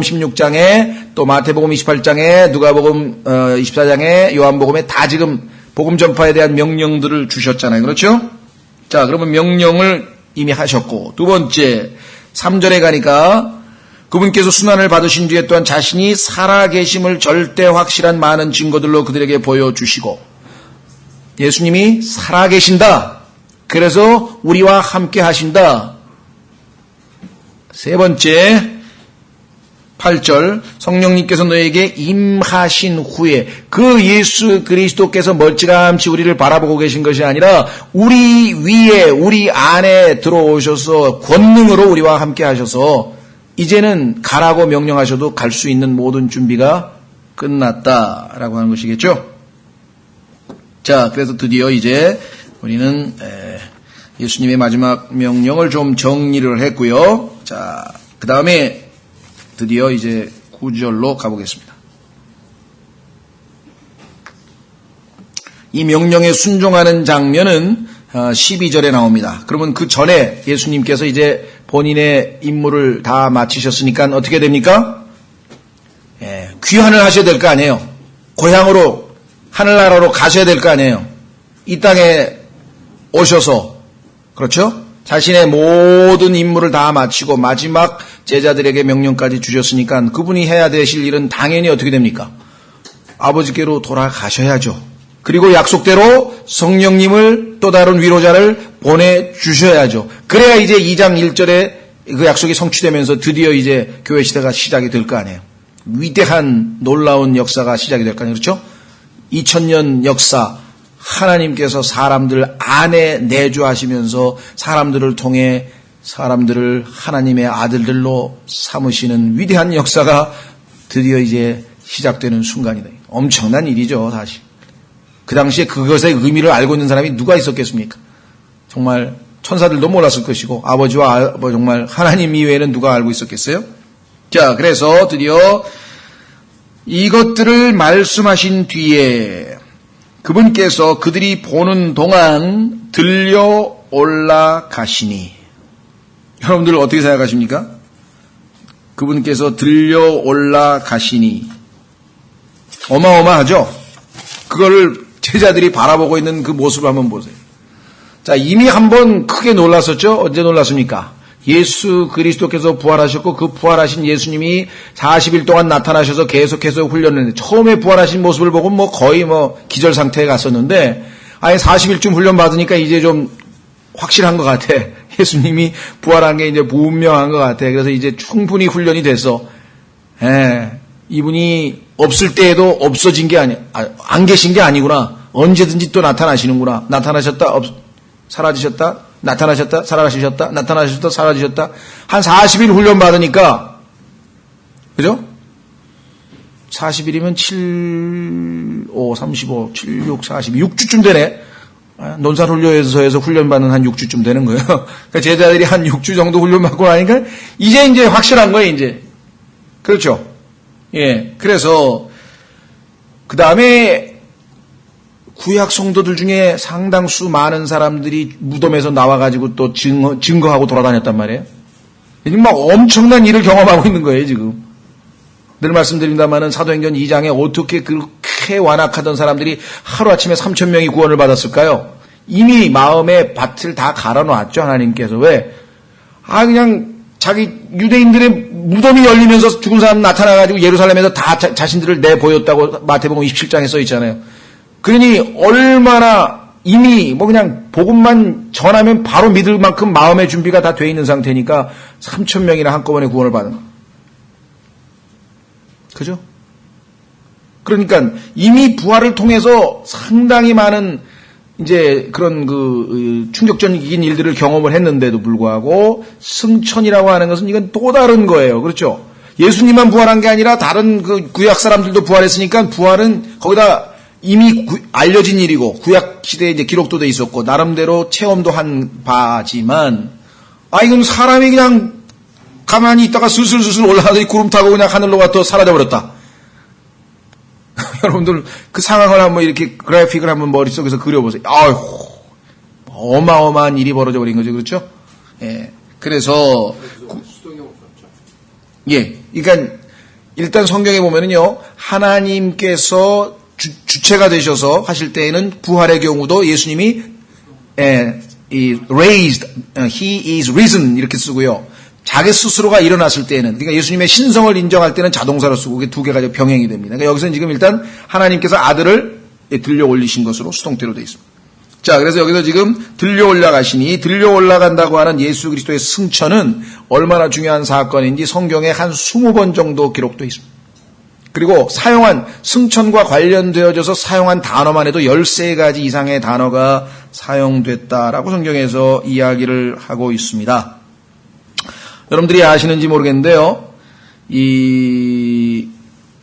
16장에 또 마태복음 28장에 누가복음 24장에 요한복음에 다 지금 복음 전파에 대한 명령들을 주셨잖아요. 그렇죠? 자, 그러면 명령을 이미 하셨고, 두 번째 3절에 가니까 그분께서 순환을 받으신 뒤에 또한 자신이 살아계심을 절대 확실한 많은 증거들로 그들에게 보여주시고, 예수님이 살아계신다. 그래서 우리와 함께 하신다. 세 번째 8절, 성령님께서 너에게 임하신 후에 그 예수 그리스도께서 멀찌감치 우리를 바라보고 계신 것이 아니라 우리 위에 우리 안에 들어오셔서 권능으로 우리와 함께 하셔서 이제는 가라고 명령하셔도 갈 수 있는 모든 준비가 끝났다라고 하는 것이겠죠. 자, 그래서 드디어 이제 우리는 예수님의 마지막 명령을 좀 정리를 했고요. 자, 그 다음에 드디어 이제 9절로 가보겠습니다. 이 명령에 순종하는 장면은 12절에 나옵니다. 그러면 그 전에 예수님께서 이제 본인의 임무를 다 마치셨으니까 어떻게 됩니까? 귀환을 하셔야 될 거 아니에요. 고향으로 하늘나라로 가셔야 될 거 아니에요. 이 땅에 오셔서, 그렇죠? 자신의 모든 임무를 다 마치고 마지막 제자들에게 명령까지 주셨으니까 그분이 해야 되실 일은 당연히 어떻게 됩니까? 아버지께로 돌아가셔야죠. 그리고 약속대로 성령님을 또 다른 위로자를 보내주셔야죠. 그래야 이제 2장 1절에 그 약속이 성취되면서 드디어 이제 교회 시대가 시작이 될 거 아니에요. 위대한 놀라운 역사가 시작이 될 거 아니에요. 그렇죠? 2000년 역사, 하나님께서 사람들 안에 내주하시면서 사람들을 통해 사람들을 하나님의 아들들로 삼으시는 위대한 역사가 드디어 이제 시작되는 순간이다. 엄청난 일이죠, 사실. 그 당시에 그것의 의미를 알고 있는 사람이 누가 있었겠습니까? 정말 천사들도 몰랐을 것이고 아버지와 정말 하나님 이외에는 누가 알고 있었겠어요? 자, 그래서 드디어 이것들을 말씀하신 뒤에 그분께서 그들이 보는 동안 들려 올라가시니, 여러분들 어떻게 생각하십니까? 그분께서 들려 올라가시니 어마어마하죠? 그거를 제자들이 바라보고 있는 그 모습을 한번 보세요. 자, 이미 한번 크게 놀랐었죠? 언제 놀랐습니까? 예수 그리스도께서 부활하셨고 그 부활하신 예수님이 40일 동안 나타나셔서 계속해서 훈련을 했는데 처음에 부활하신 모습을 보고 거의 기절 상태에 갔었는데 아예 40일쯤 훈련 받으니까 이제 좀 확실한 것 같아. 예수님이 부활한 게 이제 분명한 것 같아. 그래서 이제 충분히 훈련이 돼서 이분이 없을 때에도 없어진 게 안 계신 게 아니구나. 언제든지 또 나타나시는구나. 나타나셨다, 사라지셨다, 나타나셨다, 사라지셨다, 나타나셨다, 사라지셨다. 한 40일 훈련 받으니까, 그죠? 40일이면 7, 5, 35, 7, 6, 42, 6주쯤 되네. 논산훈련소에서 훈련받는 한 6주쯤 되는 거예요. 그러니까 제자들이 한 6주 정도 훈련받고 나니까 이제 확실한 거예요, 이제. 그렇죠? 예. 그래서, 그 다음에 구약 성도들 중에 상당수 많은 사람들이 무덤에서 나와가지고 또 증거하고 돌아다녔단 말이에요. 지금 엄청난 일을 경험하고 있는 거예요, 지금. 늘 말씀드립니다만은 사도행전 2장에 어떻게 그렇게 완악하던 사람들이 하루아침에 3,000명이 구원을 받았을까요? 이미 마음의 밭을 다 갈아놓았죠, 하나님께서. 왜? 그냥 자기 유대인들의 무덤이 열리면서 죽은 사람 나타나가지고 예루살렘에서 다 자신들을 내보였다고 마태복음 27장에 써 있잖아요. 그러니 얼마나 이미 그냥 복음만 전하면 바로 믿을 만큼 마음의 준비가 다 돼 있는 상태니까 3,000명이나 한꺼번에 구원을 받은 거예요. 그죠? 그러니까 이미 부활을 통해서 상당히 많은 이제 그런 충격적인 일들을 경험을 했는데도 불구하고 승천이라고 하는 것은 이건 또 다른 거예요. 그렇죠? 예수님만 부활한 게 아니라 다른 구약 사람들도 부활했으니까 부활은 거기다 이미 알려진 일이고 구약 시대에 이제 기록도 돼 있었고 나름대로 체험도 한 바지만 이건 사람이 그냥 가만히 있다가 슬슬 올라가더니 구름 타고 그냥 하늘로 가서 사라져버렸다. 여러분들 그 상황을 한번 이렇게 그래픽을 한번 머릿속에서 그려보세요. 아유, 어마어마한 일이 벌어져 버린 거죠. 그렇죠? 예. 그래서 예. 그러니까 일단 성경에 보면은요. 하나님께서 주체가 되셔서 하실 때에는 부활의 경우도 예수님이 raised, he is risen 이렇게 쓰고요. 자기 스스로가 일어났을 때는, 그러니까 예수님의 신성을 인정할 때는 자동사로 쓰고 그게 두 개가 병행이 됩니다. 그러니까 여기서는 지금 일단 하나님께서 아들을 들려 올리신 것으로 수동태로 되어 있습니다. 자, 그래서 여기서 지금 들려 올라가시니, 들려 올라간다고 하는 예수 그리스도의 승천은 얼마나 중요한 사건인지 성경에 한 20번 정도 기록되어 있습니다. 그리고 사용한, 승천과 관련되어져서 사용한 단어만 해도 13가지 이상의 단어가 사용됐다라고 성경에서 이야기를 하고 있습니다. 여러분들이 아시는지 모르겠는데요.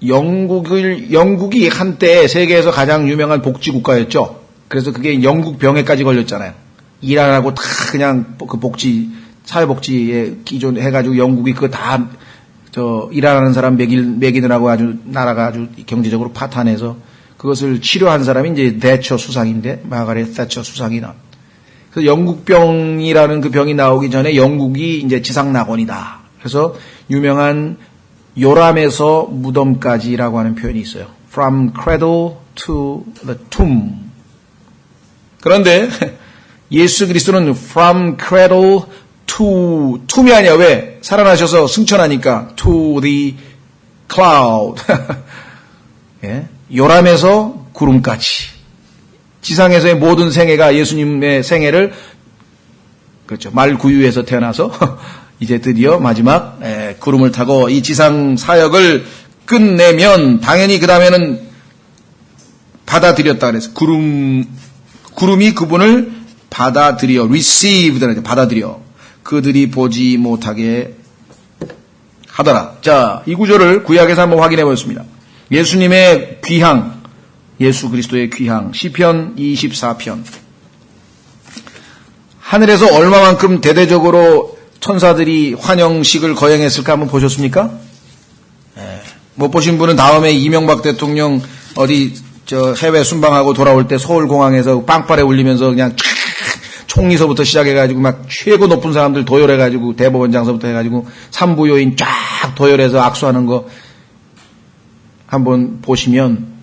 영국이 한때 세계에서 가장 유명한 복지국가였죠. 그래서 그게 영국 병에까지 걸렸잖아요. 일 안 하고 다 그냥 그 사회복지에 기존해가지고 영국이 그거 다, 일 안 하는 사람 먹이느라고 아주 나라가 아주 경제적으로 파탄해서 그것을 치료한 사람이 이제 대처 수상인데, 마가렛 대처 수상이 나. 그래서 영국병이라는 그 병이 나오기 전에 영국이 이제 지상낙원이다. 그래서 유명한 요람에서 무덤까지라고 하는 표현이 있어요. From cradle to the tomb. 그런데 예수 그리스도는 from cradle to tomb이 아니야. 왜? 살아나셔서 승천하니까 to the cloud. 예? 요람에서 구름까지. 지상에서의 모든 생애가 예수님의 생애를 그렇죠. 말구유에서 태어나서 이제 드디어 마지막 구름을 타고 이 지상 사역을 끝내면 당연히 그 다음에는 받아들였다 그래서 구름이 그분을 받아들여 received라는 받아들여 그들이 보지 못하게 하더라. 자, 이 구절을 구약에서 한번 확인해 보겠습니다. 예수님의 귀향, 예수 그리스도의 귀향, 시편 24편. 하늘에서 얼마만큼 대대적으로 천사들이 환영식을 거행했을까 한번 보셨습니까? 못 보신 분은 다음에 이명박 대통령 어디 해외 순방하고 돌아올 때 서울공항에서 빵빠레 울리면서 그냥 총리서부터 시작해가지고 막 최고 높은 사람들 도열해가지고 대법원장서부터 해가지고 산부요인 쫙 도열해서 악수하는 거 한번 보시면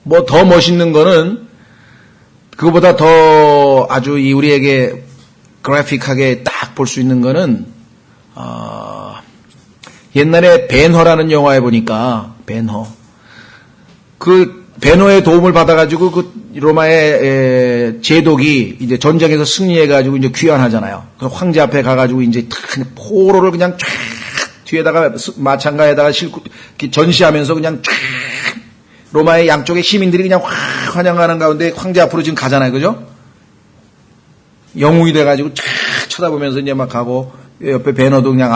뭐 더 멋있는 거는 그거보다 더 아주 우리에게 그래픽하게 딱 볼 수 있는 거는 옛날에 벤허라는 영화에 보니까 벤허 그 벤허의 도움을 받아가지고 그 로마의 제독이 이제 전쟁에서 승리해가지고 이제 귀환하잖아요. 그래서 황제 앞에 가가지고 이제 포로를 그냥 쫙 뒤에다가 마창가에다가 싣고 전시하면서 그냥 쫙 로마의 양쪽의 시민들이 그냥 확 환영하는 가운데 황제 앞으로 지금 가잖아요. 그죠? 영웅이 돼가지고 쫙 쳐다보면서 이제 막 가고 옆에 벤허도 그냥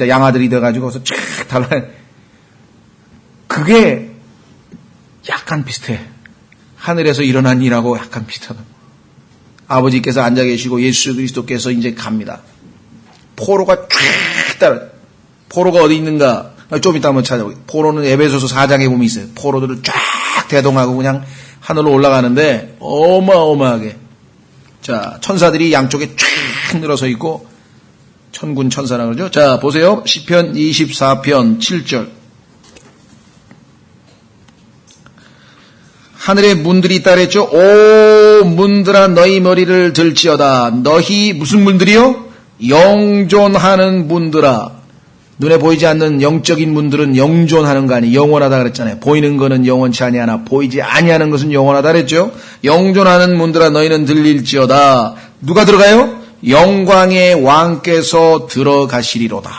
양아들이 돼가지고 그래서 쫙 달라. 그게 약간 비슷해. 하늘에서 일어난 일하고 약간 비슷하다. 아버지께서 앉아 계시고 예수 그리스도께서 이제 갑니다. 포로가 쫙 따라. 포로가 어디 있는가? 좀 이따 한번 찾아보겠습니다. 포로는 에베소서 4장에 보면 있어요. 포로들을 쫙 대동하고 그냥 하늘로 올라가는데 어마어마하게. 자, 천사들이 양쪽에 쫙 늘어서 있고 천군 천사라 그러죠. 자, 보세요. 시편 24편 7절. 하늘의 문들이 있다 그랬죠. 오 문들아 너희 머리를 들지어다. 너희 무슨 문들이요? 영존하는 문들아. 눈에 보이지 않는 영적인 문들은 영존하는 거 아니 영원하다 그랬잖아요. 보이는 거는 영원치 아니하나 보이지 아니하는 것은 영원하다 그랬죠. 영존하는 문들아 너희는 들릴지어다. 누가 들어가요? 영광의 왕께서 들어가시리로다.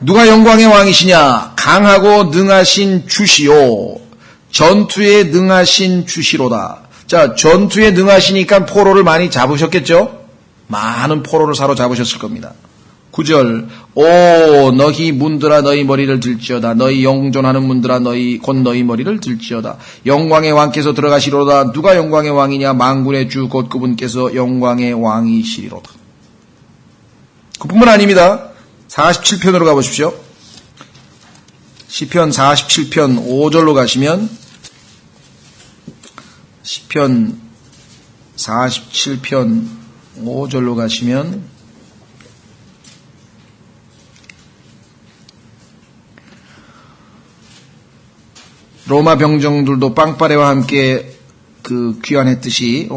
누가 영광의 왕이시냐? 강하고 능하신 주시오. 전투에 능하신 주시로다. 자, 전투에 능하시니까 포로를 많이 잡으셨겠죠? 많은 포로를 사로잡으셨을 겁니다. 9절 오 너희 문들아 너희 머리를 들지어다. 너희 영존하는 문들아 곧 너희 머리를 들지어다. 영광의 왕께서 들어가시리로다. 누가 영광의 왕이냐? 만군의 주 곧 그분께서 영광의 왕이시리로다. 그뿐만 아닙니다. 47편으로 가보십시오. 시편 47편 5절로 가시면 시편 47편 5절로 가시면 로마 병정들도 빵빠레와 함께 그 귀환했듯이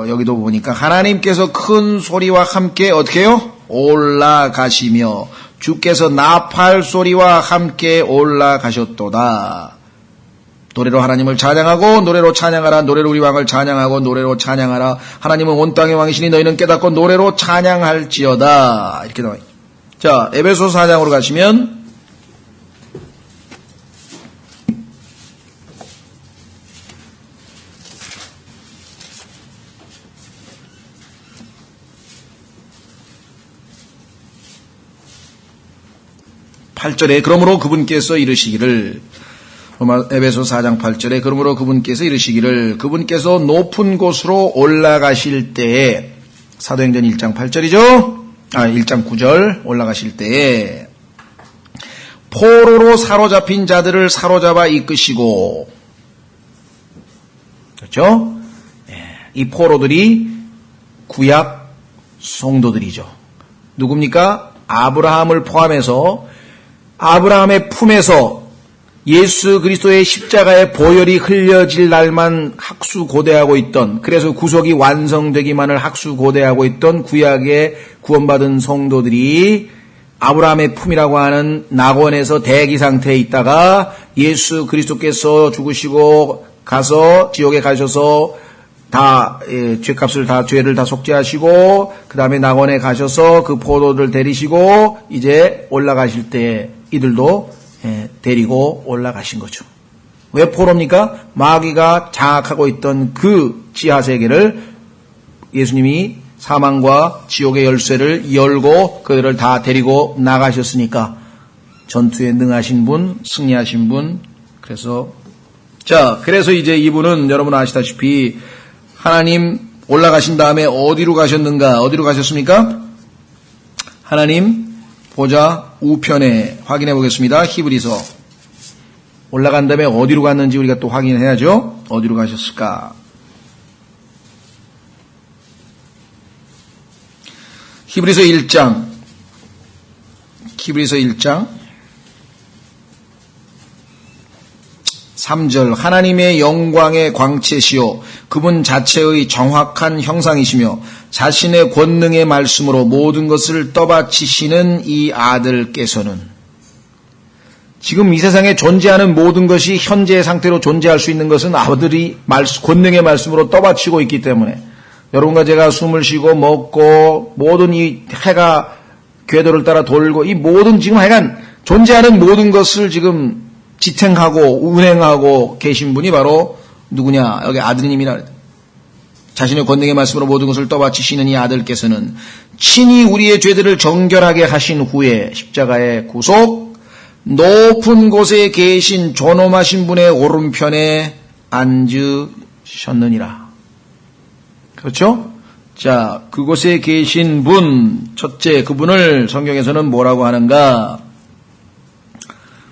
여기도 보니까 하나님께서 큰 소리와 함께 어떻게 해요? 올라가시며 주께서 나팔 소리와 함께 올라가셨도다. 노래로 하나님을 찬양하고 노래로 찬양하라. 노래로 우리 왕을 찬양하고 노래로 찬양하라. 하나님은 온 땅의 왕이시니 너희는 깨닫고 노래로 찬양할지어다. 이렇게 나와 있죠. 자, 에베소서 4장으로 가시면 8절에 그러므로 그분께서 이르시기를 에베소 4장 8절에 그러므로 그분께서 이르시기를 그분께서 높은 곳으로 올라가실 때에 사도행전 1장 8절이죠. 1장 9절 올라가실 때에 포로로 사로잡힌 자들을 사로잡아 이끄시고 그렇죠? 이 포로들이 구약 성도들이죠. 누굽니까? 아브라함을 포함해서 아브라함의 품에서 예수 그리스도의 십자가의 보혈이 흘려질 날만 학수고대하고 있던, 그래서 구속이 완성되기만을 학수고대하고 있던 구약의 구원받은 성도들이 아브라함의 품이라고 하는 낙원에서 대기 상태에 있다가 예수 그리스도께서 죽으시고 가서 지옥에 가셔서 다 죄값을 다 죄를 다 속죄하시고 그 다음에 낙원에 가셔서 그 포로들 데리시고 이제 올라가실 때 이들도 데리고 올라가신 거죠. 왜 포로입니까? 마귀가 장악하고 있던 그 지하세계를 예수님이 사망과 지옥의 열쇠를 열고 그들을 다 데리고 나가셨으니까 전투에 능하신 분, 승리하신 분. 그래서 이제 이분은 여러분 아시다시피 하나님 올라가신 다음에 어디로 가셨는가? 어디로 가셨습니까? 하나님 보좌 우편에 확인해 보겠습니다. 히브리서 올라간 다음에 어디로 갔는지 우리가 또 확인해야죠. 어디로 가셨을까? 히브리서 1장 3절 하나님의 영광의 광채시요 그분 자체의 정확한 형상이시며 자신의 권능의 말씀으로 모든 것을 떠받치시는 이 아들께서는 지금 이 세상에 존재하는 모든 것이 현재의 상태로 존재할 수 있는 것은 아들이 권능의 말씀으로 떠받치고 있기 때문에 여러분과 제가 숨을 쉬고 먹고 모든 이 해가 궤도를 따라 돌고 이 모든 지금 하여간 존재하는 모든 것을 지금 지탱하고 운행하고 계신 분이 바로 누구냐? 여기 아드님이라 그래요. 자신의 권능의 말씀으로 모든 것을 떠받치시는 이 아들께서는 친히 우리의 죄들을 정결하게 하신 후에 십자가의 구속 높은 곳에 계신 존엄하신 분의 오른편에 앉으셨느니라. 그렇죠? 자, 그곳에 계신 분, 첫째 그분을 성경에서는 뭐라고 하는가?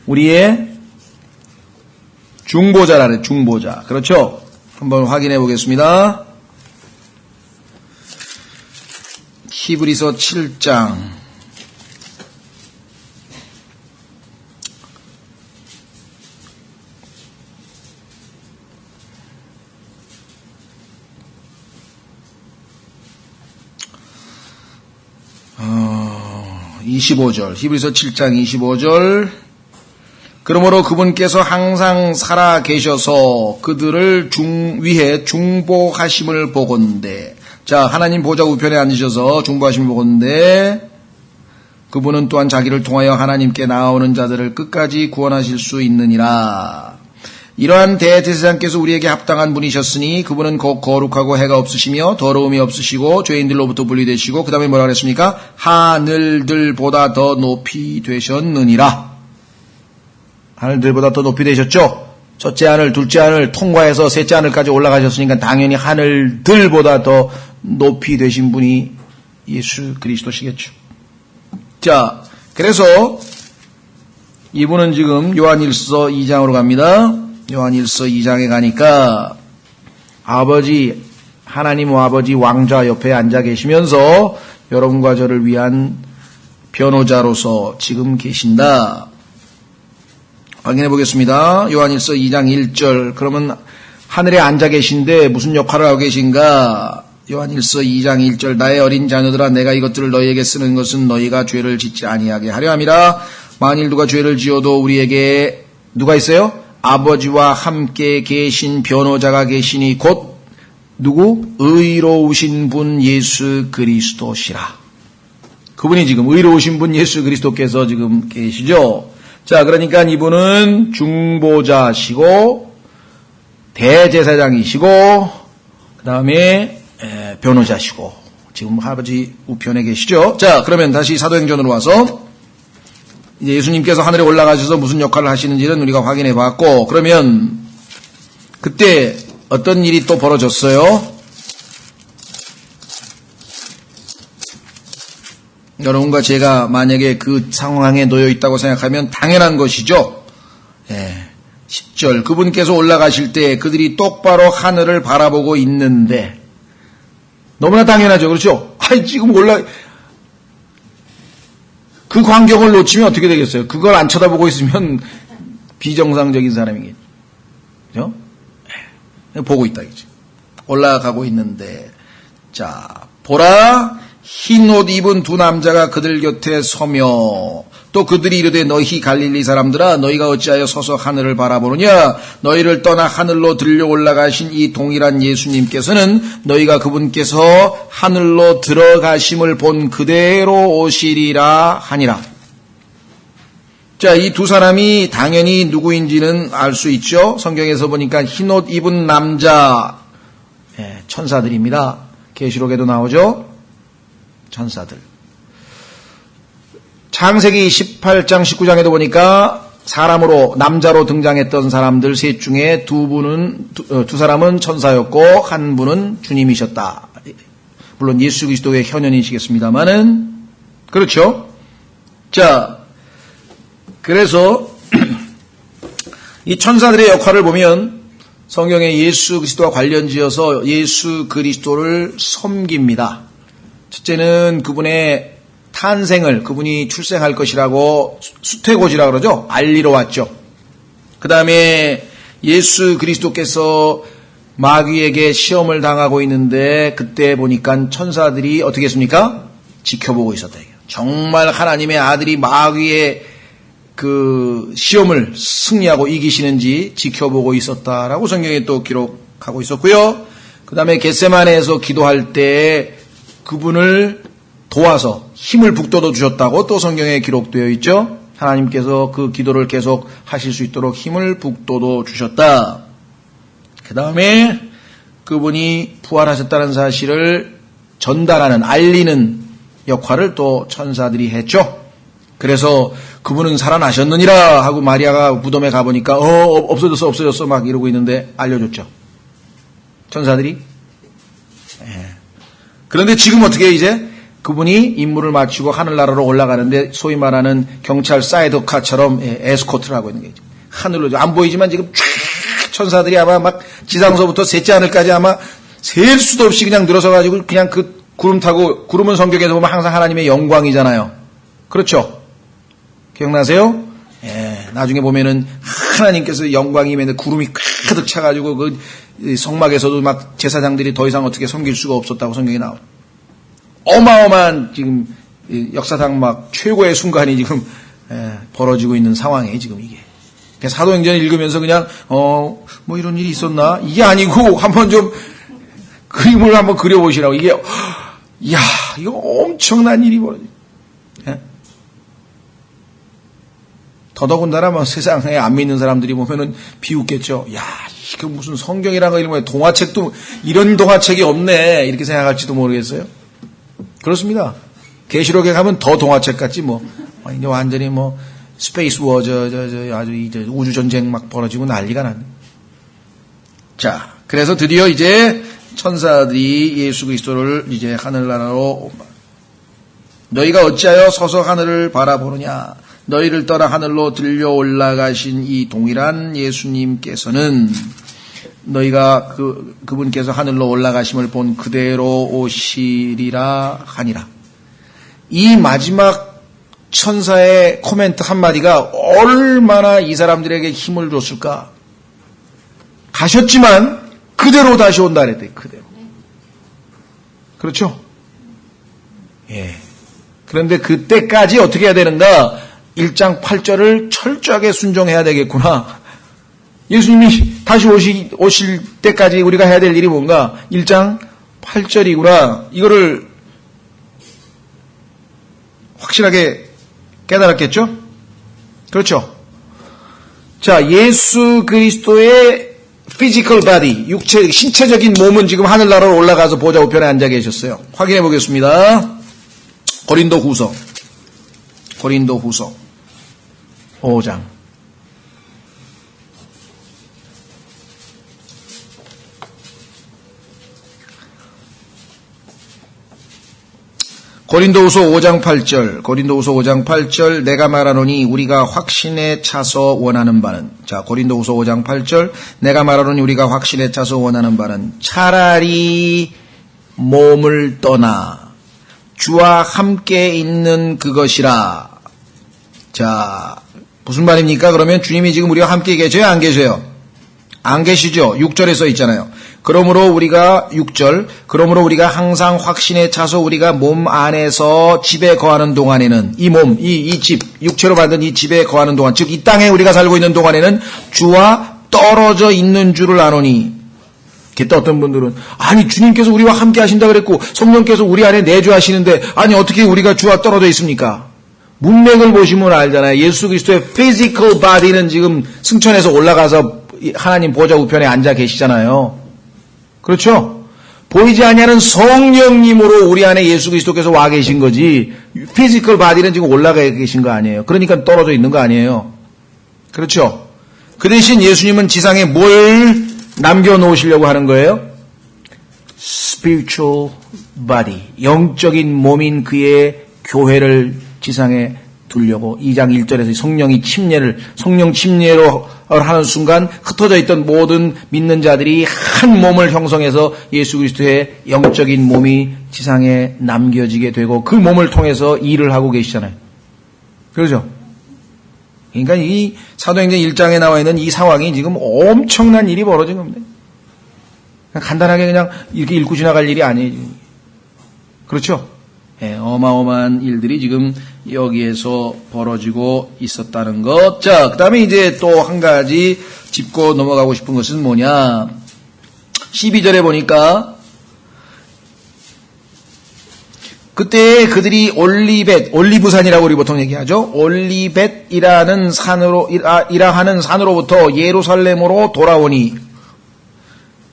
우리의 중보자라 그래, 중보자. 그렇죠? 한번 확인해 보겠습니다. 히브리서 7장. 어, 25절. 히브리서 7장 25절. 그러므로 그분께서 항상 살아 계셔서 그들을 위해 중보하심을 보건대. 자, 하나님 보좌 우편에 앉으셔서 중보하심을 보건대. 그분은 또한 자기를 통하여 하나님께 나아오는 자들을 끝까지 구원하실 수 있느니라. 이러한 대제사장께서 우리에게 합당한 분이셨으니 그분은 거룩하고 해가 없으시며 더러움이 없으시고 죄인들로부터 분리되시고 그 다음에 뭐라 그랬습니까? 하늘들보다 더 높이 되셨느니라. 하늘들보다 더 높이 되셨죠? 첫째 하늘, 둘째 하늘 통과해서 셋째 하늘까지 올라가셨으니까 당연히 하늘들보다 더 높이 되신 분이 예수 그리스도시겠죠. 자, 그래서 이분은 지금 요한일서 2장으로 갑니다. 요한일서 2장에 가니까 하나님 아버지 왕좌 옆에 앉아 계시면서 여러분과 저를 위한 변호자로서 지금 계신다. 확인해 보겠습니다. 요한일서 2장 1절. 그러면 하늘에 앉아 계신데 무슨 역할을 하고 계신가? 요한일서 2장 1절. 나의 어린 자녀들아, 내가 이것들을 너희에게 쓰는 것은 너희가 죄를 짓지 아니하게 하려 함이라. 만일 누가 죄를 지어도 우리에게 누가 있어요? 아버지와 함께 계신 변호자가 계시니 곧 누구? 의로우신 분 예수 그리스도시라. 그분이 지금 의로우신 분 예수 그리스도께서 지금 계시죠. 자, 그러니까 이분은 중보자시고 대제사장이시고 그 다음에 변호자시고 지금 아버지 우편에 계시죠. 자, 그러면 다시 사도행전으로 와서 이제 예수님께서 하늘에 올라가셔서 무슨 역할을 하시는지는 우리가 확인해 봤고, 그러면 그때 어떤 일이 또 벌어졌어요? 여러분과 제가 만약에 그 상황에 놓여 있다고 생각하면 당연한 것이죠. 10절. 그분께서 올라가실 때 그들이 똑바로 하늘을 바라보고 있는데, 너무나 당연하죠. 그렇죠? 지금 그 광경을 놓치면 어떻게 되겠어요? 그걸 안 쳐다보고 있으면 비정상적인 사람이겠죠. 그죠? 보고 있다, 이제. 올라가고 있는데, 자, 보라, 흰 옷 입은 두 남자가 그들 곁에 서며, 또 그들이 이르되 너희 갈릴리 사람들아, 너희가 어찌하여 서서 하늘을 바라보느냐? 너희를 떠나 하늘로 들려 올라가신 이 동일한 예수님께서는 너희가 그분께서 하늘로 들어가심을 본 그대로 오시리라 하니라. 자, 이 두 사람이 당연히 누구인지는 알 수 있죠. 성경에서 보니까 흰 옷 입은 남자, 천사들입니다. 계시록에도 나오죠. 천사들. 창세기 18장 19장에도 보니까 사람으로 남자로 등장했던 사람들 셋 중에 두 사람은 천사였고 한 분은 주님이셨다. 물론 예수 그리스도의 현현이시겠습니다만은 그렇죠. 자, 그래서 이 천사들의 역할을 보면 성경에 예수 그리스도와 관련지어서 예수 그리스도를 섬깁니다. 첫째는 그분의 탄생을, 그분이 출생할 것이라고 수태고지라 그러죠. 알리러 왔죠. 그 다음에 예수 그리스도께서 마귀에게 시험을 당하고 있는데 그때 보니까 천사들이 어떻게 했습니까? 지켜보고 있었다. 정말 하나님의 아들이 마귀의 그 시험을 승리하고 이기시는지 지켜보고 있었다라고 성경에 또 기록하고 있었고요. 그 다음에 겟세마네에서 기도할 때 그분을 도와서 힘을 북돋워 주셨다고 또 성경에 기록되어 있죠. 하나님께서 그 기도를 계속 하실 수 있도록 힘을 북돋워 주셨다. 그 다음에 그분이 부활하셨다는 사실을 전달하는, 알리는 역할을 또 천사들이 했죠. 그래서 그분은 살아나셨느니라 하고 마리아가 무덤에 가보니까 없어졌어 막 이러고 있는데 알려줬죠. 천사들이. 그런데 지금 어떻게 이제 그분이 임무를 마치고 하늘나라로 올라가는데 소위 말하는 경찰 사이드카처럼 에스코트를 하고 있는 거죠. 하늘로 안 보이지만 지금 쫙 천사들이 아마 막 지상서부터 셋째 하늘까지 아마 셀 수도 없이 그냥 늘어서가지고 그냥 그 구름 타고, 구름은 성경에서 보면 항상 하나님의 영광이잖아요. 그렇죠? 기억나세요? 나중에 보면은 하나님께서 영광이 임했는데 구름이 가득 차가지고 그 성막에서도 막 제사장들이 더 이상 어떻게 섬길 수가 없었다고 성경에 나와요. 어마어마한 지금 역사상 막 최고의 순간이 지금 벌어지고 있는 상황이에요, 지금 이게. 사도행전을 읽으면서 그냥 뭐 이런 일이 있었나? 이게 아니고 한번 좀 그림을 한번 그려보시라고. 이게 이야, 이거 엄청난 일이 벌어져. 더더군다나 뭐 세상에 안 믿는 사람들이 보면은 비웃겠죠. 야, 이게 무슨 성경이란 거 이런 동화책도 이런 동화책이 없네 이렇게 생각할지도 모르겠어요. 그렇습니다. 계시록에 가면 더 동화책 같지 뭐. 이제 완전히 뭐 스페이스 워 아주 이제 우주 전쟁 막 벌어지고 난리가 났네. 자, 그래서 드디어 이제 천사들이 예수 그리스도를 이제 하늘나라로, 너희가 어찌하여 서서 하늘을 바라보느냐? 너희를 떠나 하늘로 들려 올라가신 이 동일한 예수님께서는 너희가 그분께서 하늘로 올라가심을 본 그대로 오시리라 하니라. 이 마지막 천사의 코멘트 한마디가 얼마나 이 사람들에게 힘을 줬을까. 가셨지만 그대로 다시 온다 그랬대. 그대로. 그렇죠? 예. 그런데 그때까지 어떻게 해야 되는가? 1장 8절을 철저하게 순종해야 되겠구나. 예수님이 다시 오실 때까지 우리가 해야 될 일이 뭔가? 1장 8절이구나. 이거를 확실하게 깨달았겠죠? 그렇죠? 자, 예수 그리스도의 physical body, 신체적인 몸은 지금 하늘나라로 올라가서 보좌 우편에 앉아 계셨어요. 확인해 보겠습니다. 고린도 후서 5장. 고린도후서 5장 8절 내가 말하노니 우리가 확신에 차서 원하는 바는, 자, 고린도후서 5장 8절 내가 말하노니 우리가 확신에 차서 원하는 바는 차라리 몸을 떠나 주와 함께 있는 그것이라. 자, 무슨 말입니까? 그러면 주님이 지금 우리와 함께 계셔요? 안 계셔요? 안 계시죠? 6절에 써 있잖아요. 그러므로 우리가 항상 확신에 차서 우리가 몸 안에서 집에 거하는 동안에는 이 몸, 이 집, 육체로 만든 이 집에 거하는 동안, 즉 이 땅에 우리가 살고 있는 동안에는 주와 떨어져 있는 줄을 아노니. 그때 어떤 분들은 아니 주님께서 우리와 함께 하신다 그랬고 성령께서 우리 안에 내주하시는데 아니 어떻게 우리가 주와 떨어져 있습니까? 문맥을 보시면 알잖아요. 예수 그리스도의 physical body는 지금 승천해서 올라가서 하나님 보좌 우편에 앉아 계시잖아요. 그렇죠? 보이지 아니하는 성령님으로 우리 안에 예수 그리스도께서 와 계신 거지 피지컬 바디는 지금 올라가 계신 거 아니에요. 그러니까 떨어져 있는 거 아니에요. 그렇죠? 그 대신 예수님은 지상에 뭘 남겨놓으시려고 하는 거예요? spiritual body, 영적인 몸인 그의 교회를 지상에 두려고. 2장 1절에서 성령 침례로 하는 순간 흩어져 있던 모든 믿는 자들이 한 몸을 형성해서 예수 그리스도의 영적인 몸이 지상에 남겨지게 되고 그 몸을 통해서 일을 하고 계시잖아요. 그렇죠? 그러니까 이 사도행전 1장에 나와 있는 이 상황이 지금 엄청난 일이 벌어진 겁니다. 간단하게 그냥 이렇게 읽고 지나갈 일이 아니에요. 지금. 그렇죠? 네, 어마어마한 일들이 지금 여기에서 벌어지고 있었다는 것. 자, 그 다음에 이제 또 한 가지 짚고 넘어가고 싶은 것은 뭐냐. 12절에 보니까 그때 그들이 올리브산이라고 우리 보통 얘기하죠. 올리벳이라는 이라하는 산으로부터 예루살렘으로 돌아오니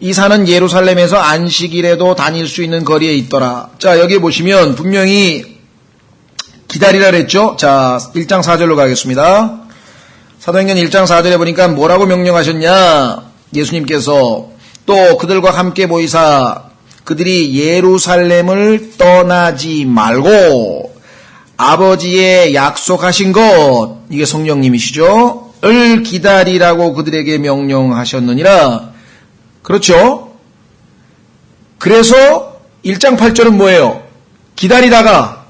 이 산은 예루살렘에서 안식일에도 다닐 수 있는 거리에 있더라. 자, 여기 보시면 분명히 기다리라 그랬죠. 자, 1장 4절로 가겠습니다. 사도행전 1장 4절에 보니까 뭐라고 명령하셨냐. 예수님께서 또 그들과 함께 모이사 그들이 예루살렘을 떠나지 말고 아버지의 약속하신 것, 이게 성령님이시죠, 을 기다리라고 그들에게 명령하셨느니라. 그렇죠? 그래서 1장 8절은 뭐예요? 기다리다가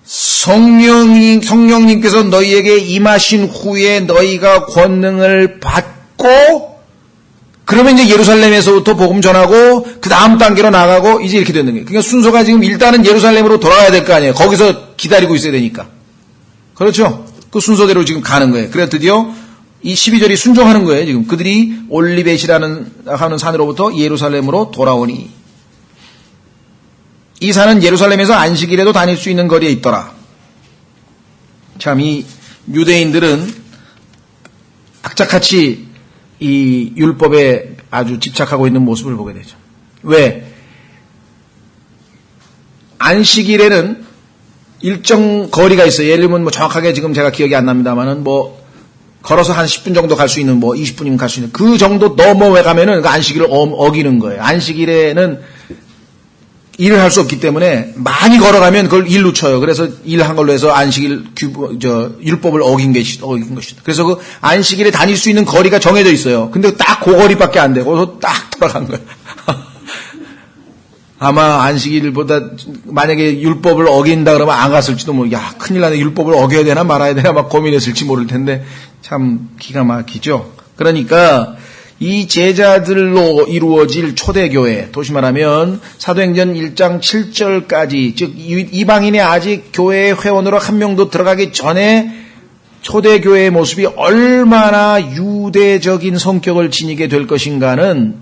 성령님께서 너희에게 임하신 후에 너희가 권능을 받고 그러면 이제 예루살렘에서부터 복음 전하고 그 다음 단계로 나가고 이제 이렇게 되는 거예요. 그러니까 순서가 지금 일단은 예루살렘으로 돌아가야 될 거 아니에요. 거기서 기다리고 있어야 되니까. 그렇죠? 그 순서대로 지금 가는 거예요. 그래서 드디어 이 12절이 순종하는 거예요. 지금 그들이 올리벳이라는 하는 산으로부터 예루살렘으로 돌아오니 이 산은 예루살렘에서 안식일에도 다닐 수 있는 거리에 있더라. 참 이 유대인들은 악착같이 이 율법에 아주 집착하고 있는 모습을 보게 되죠. 왜? 안식일에는 일정 거리가 있어요. 예를 들면 뭐 정확하게 지금 제가 기억이 안 납니다만은 뭐 걸어서 한 10분 정도 갈 수 있는, 뭐 20분이면 갈 수 있는, 그 정도 넘어가면은 그 안식일을 어기는 거예요. 안식일에는 일을 할 수 없기 때문에 많이 걸어가면 그걸 일로 쳐요. 그래서 일한 걸로 해서 안식일 율법을 어긴 것이다. 그래서 그 안식일에 다닐 수 있는 거리가 정해져 있어요. 근데 딱 그 거리밖에 안 되고 거기서 딱 돌아간 거예요. 아마 안식일보다 만약에 율법을 어긴다 그러면 안 갔을지도 큰일 나네. 율법을 어겨야 되나 말아야 되나 막 고민했을지 모를 텐데 참 기가 막히죠. 그러니까 이 제자들로 이루어질 초대교회, 도시 말하면 사도행전 1장 7절까지, 즉 이방인이 아직 교회의 회원으로 한 명도 들어가기 전에 초대교회의 모습이 얼마나 유대적인 성격을 지니게 될 것인가는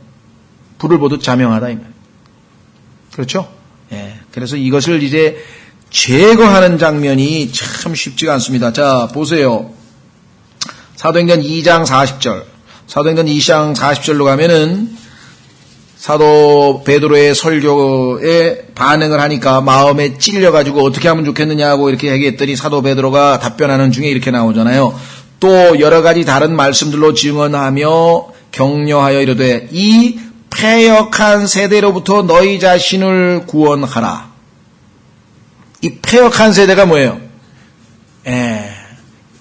불을 보듯 자명하다 이 말이에요. 그렇죠? 예. 그래서 이것을 이제 제거하는 장면이 참 쉽지가 않습니다. 자, 보세요. 사도행전 2장 40절. 사도행전 2장 40절로 가면은 사도 베드로의 설교에 반응을 하니까 마음에 찔려가지고 어떻게 하면 좋겠느냐고 이렇게 얘기했더니 사도 베드로가 답변하는 중에 이렇게 나오잖아요. 또 여러 가지 다른 말씀들로 증언하며 격려하여 이르되 이 패역한 세대로부터 너희 자신을 구원하라. 이 패역한 세대가 뭐예요?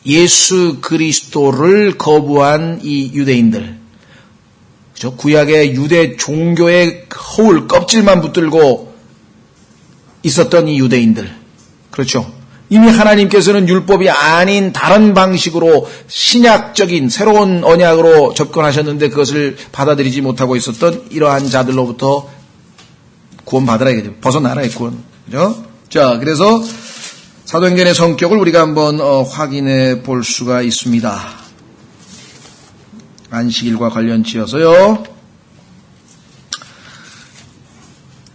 예수 그리스도를 거부한 이 유대인들. 그렇죠? 구약의 유대 종교의 허울 껍질만 붙들고 있었던 이 유대인들. 그렇죠? 이미 하나님께서는 율법이 아닌 다른 방식으로 신약적인 새로운 언약으로 접근하셨는데 그것을 받아들이지 못하고 있었던 이러한 자들로부터 구원받으라 이거죠. 벗어나라 이 구원. 그죠? 자, 그래서 사도행전의 성격을 우리가 한번 확인해 볼 수가 있습니다. 안식일과 관련 지어서요.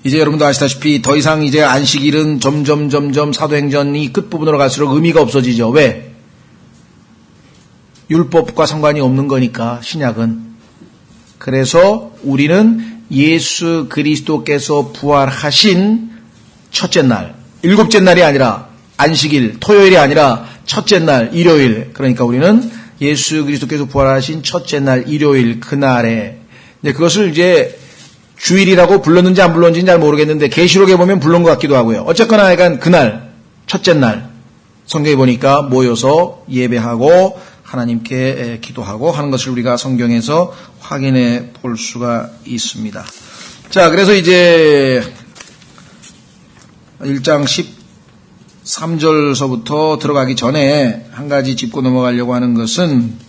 이제 여러분도 아시다시피 더 이상 이제 안식일은 점점 사도행전이 끝부분으로 갈수록 의미가 없어지죠. 왜? 율법과 상관이 없는 거니까 신약은. 그래서 우리는 예수 그리스도께서 부활하신 첫째 날, 일곱째 날이 아니라 안식일, 토요일이 아니라 첫째 날, 일요일. 그러니까 우리는 예수 그리스도께서 부활하신 첫째 날, 일요일, 그날에 이제 그것을 이제 주일이라고 불렀는지 안 불렀는지는 잘 모르겠는데 계시록에 보면 불른 것 같기도 하고요. 어쨌거나 약간 그날, 첫째 날 성경에 보니까 모여서 예배하고 하나님께 기도하고 하는 것을 우리가 성경에서 확인해 볼 수가 있습니다. 자, 그래서 이제 1장 13절서부터 들어가기 전에 한 가지 짚고 넘어가려고 하는 것은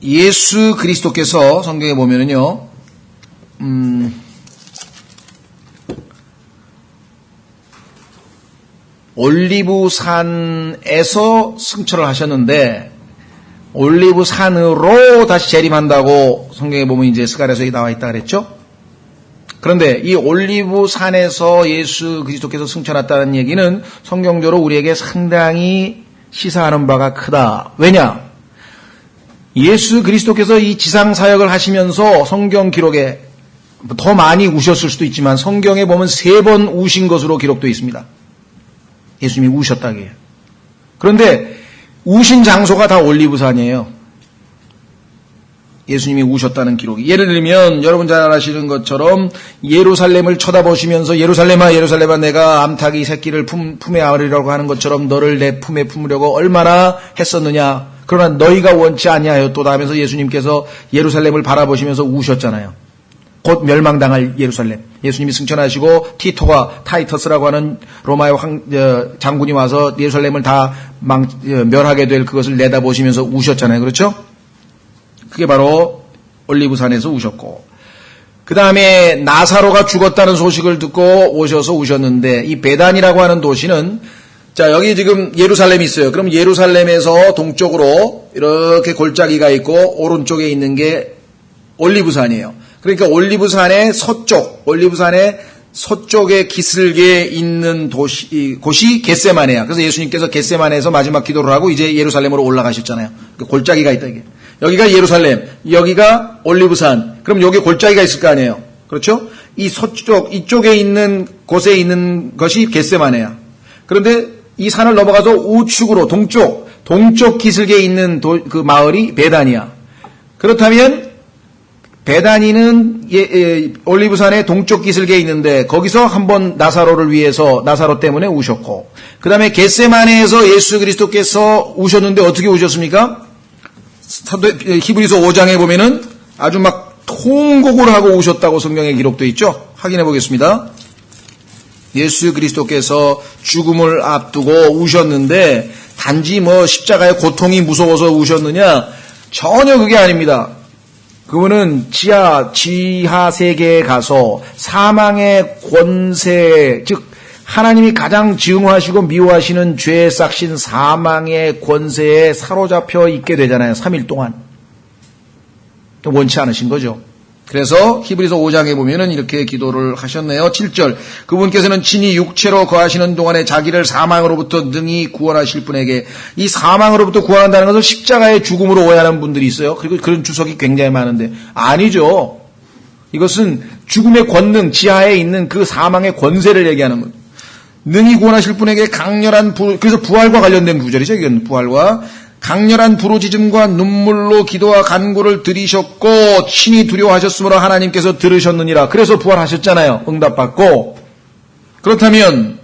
예수 그리스도께서 성경에 보면은요, 올리브산에서 승천을 하셨는데 올리브산으로 다시 재림한다고 성경에 보면 이제 스가랴서에 나와 있다 그랬죠? 그런데 이 올리브산에서 예수 그리스도께서 승천했다는 얘기는 성경적으로 우리에게 상당히 시사하는 바가 크다. 왜냐? 예수 그리스도께서 이 지상 사역을 하시면서 성경 기록에 더 많이 우셨을 수도 있지만 성경에 보면 3번 우신 것으로 기록되어 있습니다. 예수님이 우셨다고 해요. 그런데 우신 장소가 다 올리브산이에요. 예수님이 우셨다는 기록이. 예를 들면 여러분 잘 아시는 것처럼 예루살렘을 쳐다보시면서 예루살렘아 예루살렘아 내가 암탉이 새끼를 품에 안으려고 하는 것처럼 너를 내 품에 품으려고 얼마나 했었느냐. 그러나 너희가 원치 아니하였도다 하면서 예수님께서 예루살렘을 바라보시면서 우셨잖아요. 곧 멸망당할 예루살렘. 예수님이 승천하시고 티토가 타이터스라고 하는 로마의 장군이 와서 예루살렘을 다 멸하게 될 그것을 내다보시면서 우셨잖아요. 그렇죠? 그게 바로 올리브산에서 우셨고, 그 다음에 나사로가 죽었다는 소식을 듣고 오셔서 우셨는데, 이 베단이라고 하는 도시는, 자, 여기 지금 예루살렘이 있어요. 그럼 예루살렘에서 동쪽으로 이렇게 골짜기가 있고 오른쪽에 있는 게 올리브산이에요. 그러니까 올리브산의 서쪽에 기슭에 있는 곳이 겟세마네야. 그래서 예수님께서 겟세마네에서 마지막 기도를 하고 이제 예루살렘으로 올라가셨잖아요. 골짜기가 있다 이게. 여기가 예루살렘, 여기가 올리브산. 그럼 여기 골짜기가 있을 거 아니에요. 그렇죠? 이 서쪽, 이쪽에 있는 곳에 있는 것이 겟세마네야. 그런데 이 산을 넘어가서 우측으로 동쪽 기슭에 있는 그 마을이 베단이야. 그렇다면 베다니는 올리브산의 동쪽 기슭에 있는데 거기서 한번 나사로를 위해서 나사로 때문에 우셨고, 그 다음에 겟세마네에서 예수 그리스도께서 우셨는데 어떻게 우셨습니까? 히브리서 5장에 보면은 아주 막 통곡을 하고 우셨다고 성경에 기록되어 있죠. 확인해 보겠습니다. 예수 그리스도께서 죽음을 앞두고 우셨는데 단지 십자가의 고통이 무서워서 우셨느냐? 전혀 그게 아닙니다. 그분은 지하 세계에 가서 사망의 권세, 즉 하나님이 가장 증오하시고 미워하시는 죄에 싹신 사망의 권세에 사로잡혀 있게 되잖아요. 3일 동안. 원치 않으신 거죠. 그래서 히브리서 5장에 보면은 이렇게 기도를 하셨네요. 7절. 그분께서는 친히 육체로 거하시는 동안에 자기를 사망으로부터 능히 구원하실 분에게, 이 사망으로부터 구원한다는 것을 십자가의 죽음으로 오해하는 분들이 있어요. 그리고 그런 주석이 굉장히 많은데 아니죠. 이것은 죽음의 권능, 지하에 있는 그 사망의 권세를 얘기하는 거예요. 능히 구원하실 분에게 강렬한 그래서 부활과 관련된 구절이죠. 이건 부활과 강렬한 부르짖음과 눈물로 기도와 간구를 드리셨고 친히 두려워하셨으므로 하나님께서 들으셨느니라. 그래서 부활하셨잖아요. 응답받고. 그렇다면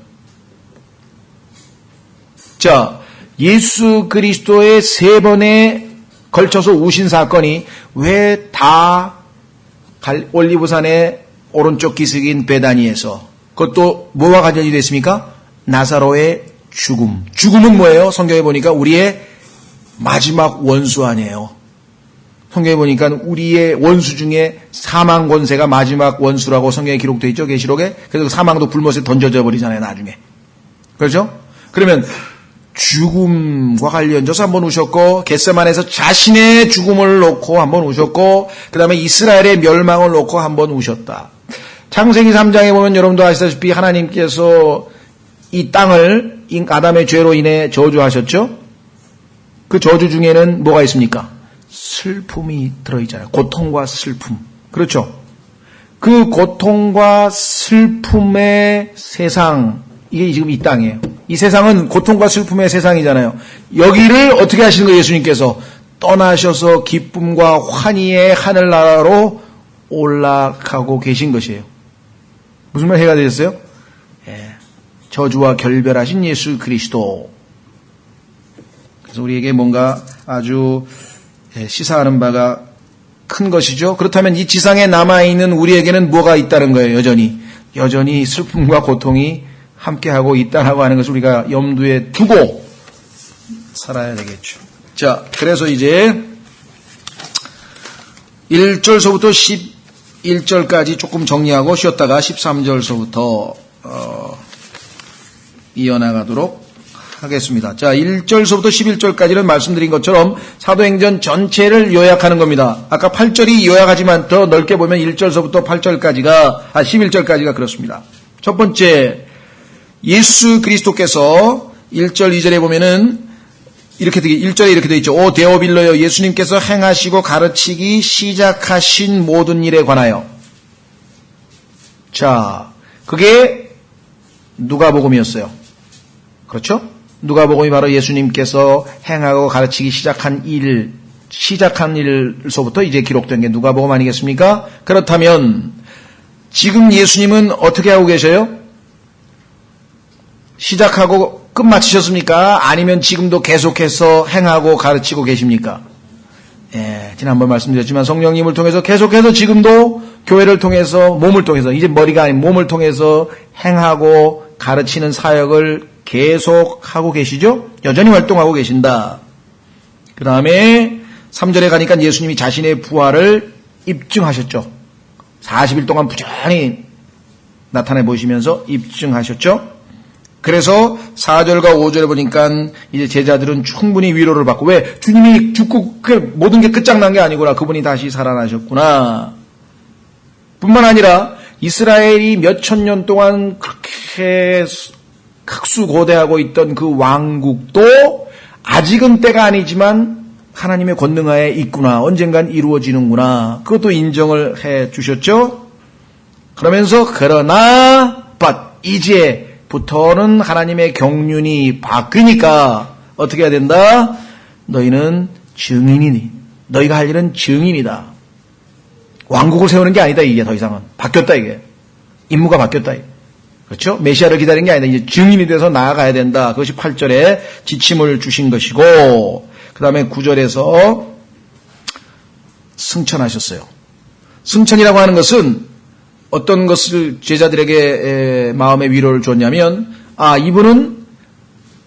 자, 예수 그리스도의 3번에 걸쳐서 우신 사건이 왜 다 올리브산의 오른쪽 기슭인 베다니에서, 그것도 뭐와 관련이 됐습니까? 나사로의 죽음. 죽음은 뭐예요? 성경에 보니까 우리의 마지막 원수 아니에요. 성경에 보니까 우리의 원수 중에 사망 권세가 마지막 원수라고 성경에 기록되어 있죠. 계시록에. 그래서 사망도 불못에 던져져 버리잖아요. 나중에. 그렇죠? 그러면 죽음과 관련져서 한번 우셨고, 겟세마네에서 자신의 죽음을 놓고 한번 우셨고, 그 다음에 이스라엘의 멸망을 놓고 한번 우셨다. 창세기 3장에 보면 여러분도 아시다시피 하나님께서 이 땅을 아담의 죄로 인해 저주하셨죠. 그 저주 중에는 뭐가 있습니까? 슬픔이 들어있잖아요. 고통과 슬픔. 그렇죠? 그 고통과 슬픔의 세상, 이게 지금 이 땅이에요. 이 세상은 고통과 슬픔의 세상이잖아요. 여기를 어떻게 하시는 거예요? 예수님께서 떠나셔서 기쁨과 환희의 하늘나라로 올라가고 계신 것이에요. 무슨 말 해가 되셨어요? 저주와 결별하신 예수 그리스도. 그래서 우리에게 뭔가 아주 시사하는 바가 큰 것이죠. 그렇다면 이 지상에 남아있는 우리에게는 뭐가 있다는 거예요? 여전히 슬픔과 고통이 함께하고 있다라고 하는 것을 우리가 염두에 두고 살아야 되겠죠. 자, 그래서 이제 1절서부터 11절까지 조금 정리하고 쉬었다가 13절서부터 이어나가도록 하겠습니다. 자, 1절서부터 11절까지는 말씀드린 것처럼 사도행전 전체를 요약하는 겁니다. 아까 8절이 요약하지만 더 넓게 보면 1절서부터 11절까지가 그렇습니다. 첫 번째, 예수 그리스도께서 1절, 2절에 보면은 1절에 이렇게 되어 있죠. 오 데오빌로여, 예수님께서 행하시고 가르치기 시작하신 모든 일에 관하여. 자, 그게 누가복음이었어요. 그렇죠? 누가복음이 바로 예수님께서 행하고 가르치기 시작한 일서부터 이제 기록된 게 누가복음 아니겠습니까? 그렇다면 지금 예수님은 어떻게 하고 계셔요? 시작하고 끝마치셨습니까? 아니면 지금도 계속해서 행하고 가르치고 계십니까? 지난번 말씀드렸지만 성령님을 통해서 계속해서 지금도 교회를 통해서, 몸을 통해서, 이제 머리가 아닌 몸을 통해서 행하고 가르치는 사역을 계속하고 계시죠? 여전히 활동하고 계신다. 그 다음에 3절에 가니까 예수님이 자신의 부활을 입증하셨죠. 40일 동안 부지런히 나타내 보시면서 입증하셨죠. 그래서 4절과 5절에 보니까 이제 제자들은 충분히 위로를 받고, 왜? 주님이 죽고 모든 게 끝장난 게 아니구나. 그분이 다시 살아나셨구나. 뿐만 아니라 이스라엘이 몇천 년 동안 그렇게 극수고대하고 있던 그 왕국도 아직은 때가 아니지만 하나님의 권능하에 있구나. 언젠간 이루어지는구나. 그것도 인정을 해 주셨죠. 그러면서 그러나 이제부터는 하나님의 경륜이 바뀌니까 어떻게 해야 된다? 너희는 증인이니. 너희가 할 일은 증인이다. 왕국을 세우는 게 아니다, 이게 더 이상은. 바뀌었다, 이게. 임무가 바뀌었다, 이게. 그렇죠? 메시아를 기다리는 게 아니다. 이제 증인이 돼서 나아가야 된다. 그것이 8절에 지침을 주신 것이고, 그 다음에 9절에서 승천하셨어요. 승천이라고 하는 것은 어떤 것을 제자들에게 마음의 위로를 줬냐면, 이분은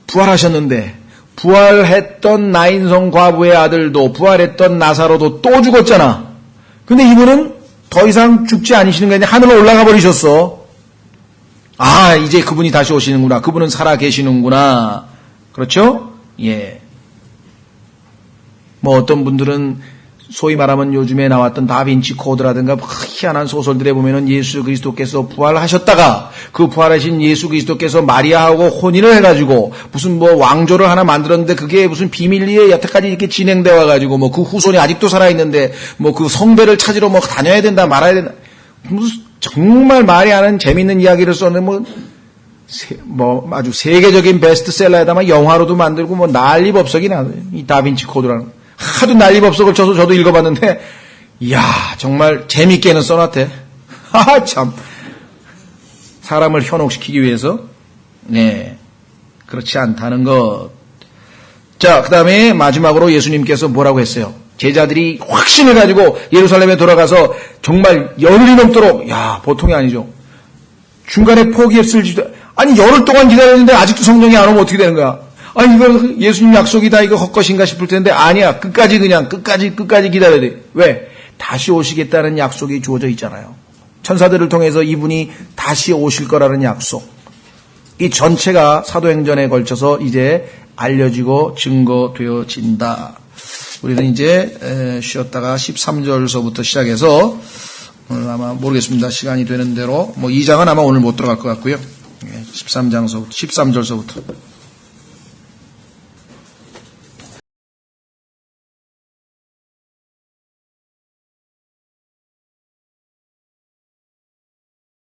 부활하셨는데, 부활했던 나인성 과부의 아들도, 부활했던 나사로도 또 죽었잖아. 근데 이분은 더 이상 죽지 않으시는 게 아니라 하늘로 올라가 버리셨어. 이제 그분이 다시 오시는구나. 그분은 살아 계시는구나. 그렇죠? 예. 뭐 어떤 분들은 소위 말하면 요즘에 나왔던 다빈치 코드라든가 희한한 소설들에 보면은 예수 그리스도께서 부활하셨다가 그 부활하신 예수 그리스도께서 마리아하고 혼인을 해가지고 무슨 뭐 왕조를 하나 만들었는데 그게 무슨 비밀리에 여태까지 이렇게 진행되어 와가지고 뭐 그 후손이 아직도 살아있는데 뭐 그 성배를 찾으러 뭐 다녀야 된다 말아야 된다. 무슨 정말 말이 안 하는 재밌는 이야기를 썼는데 뭐 아주 세계적인 베스트셀러에다가 영화로도 만들고 뭐 난리법석이 나요. 이 다빈치 코드라는. 하도 난리법석을 쳐서 저도 읽어봤는데, 이야, 정말 재밌게는 써놨대. 참. 사람을 현혹시키기 위해서. 네. 그렇지 않다는 것. 자, 그 다음에 마지막으로 예수님께서 뭐라고 했어요? 제자들이 확신을 가지고 예루살렘에 돌아가서 정말 열흘이 넘도록, 보통이 아니죠. 중간에 포기했을지도, 열흘 동안 기다렸는데 아직도 성령이 안 오면 어떻게 되는 거야? 이거 예수님 약속이다, 이거 헛것인가 싶을 텐데, 아니야. 끝까지 기다려야 돼. 왜? 다시 오시겠다는 약속이 주어져 있잖아요. 천사들을 통해서 이분이 다시 오실 거라는 약속. 이 전체가 사도행전에 걸쳐서 이제 알려지고 증거되어진다. 우리는 이제 쉬었다가 13절서부터 시작해서, 오늘 아마 모르겠습니다. 시간이 되는 대로, 2장은 아마 오늘 못 들어갈 것 같고요. 13절서부터.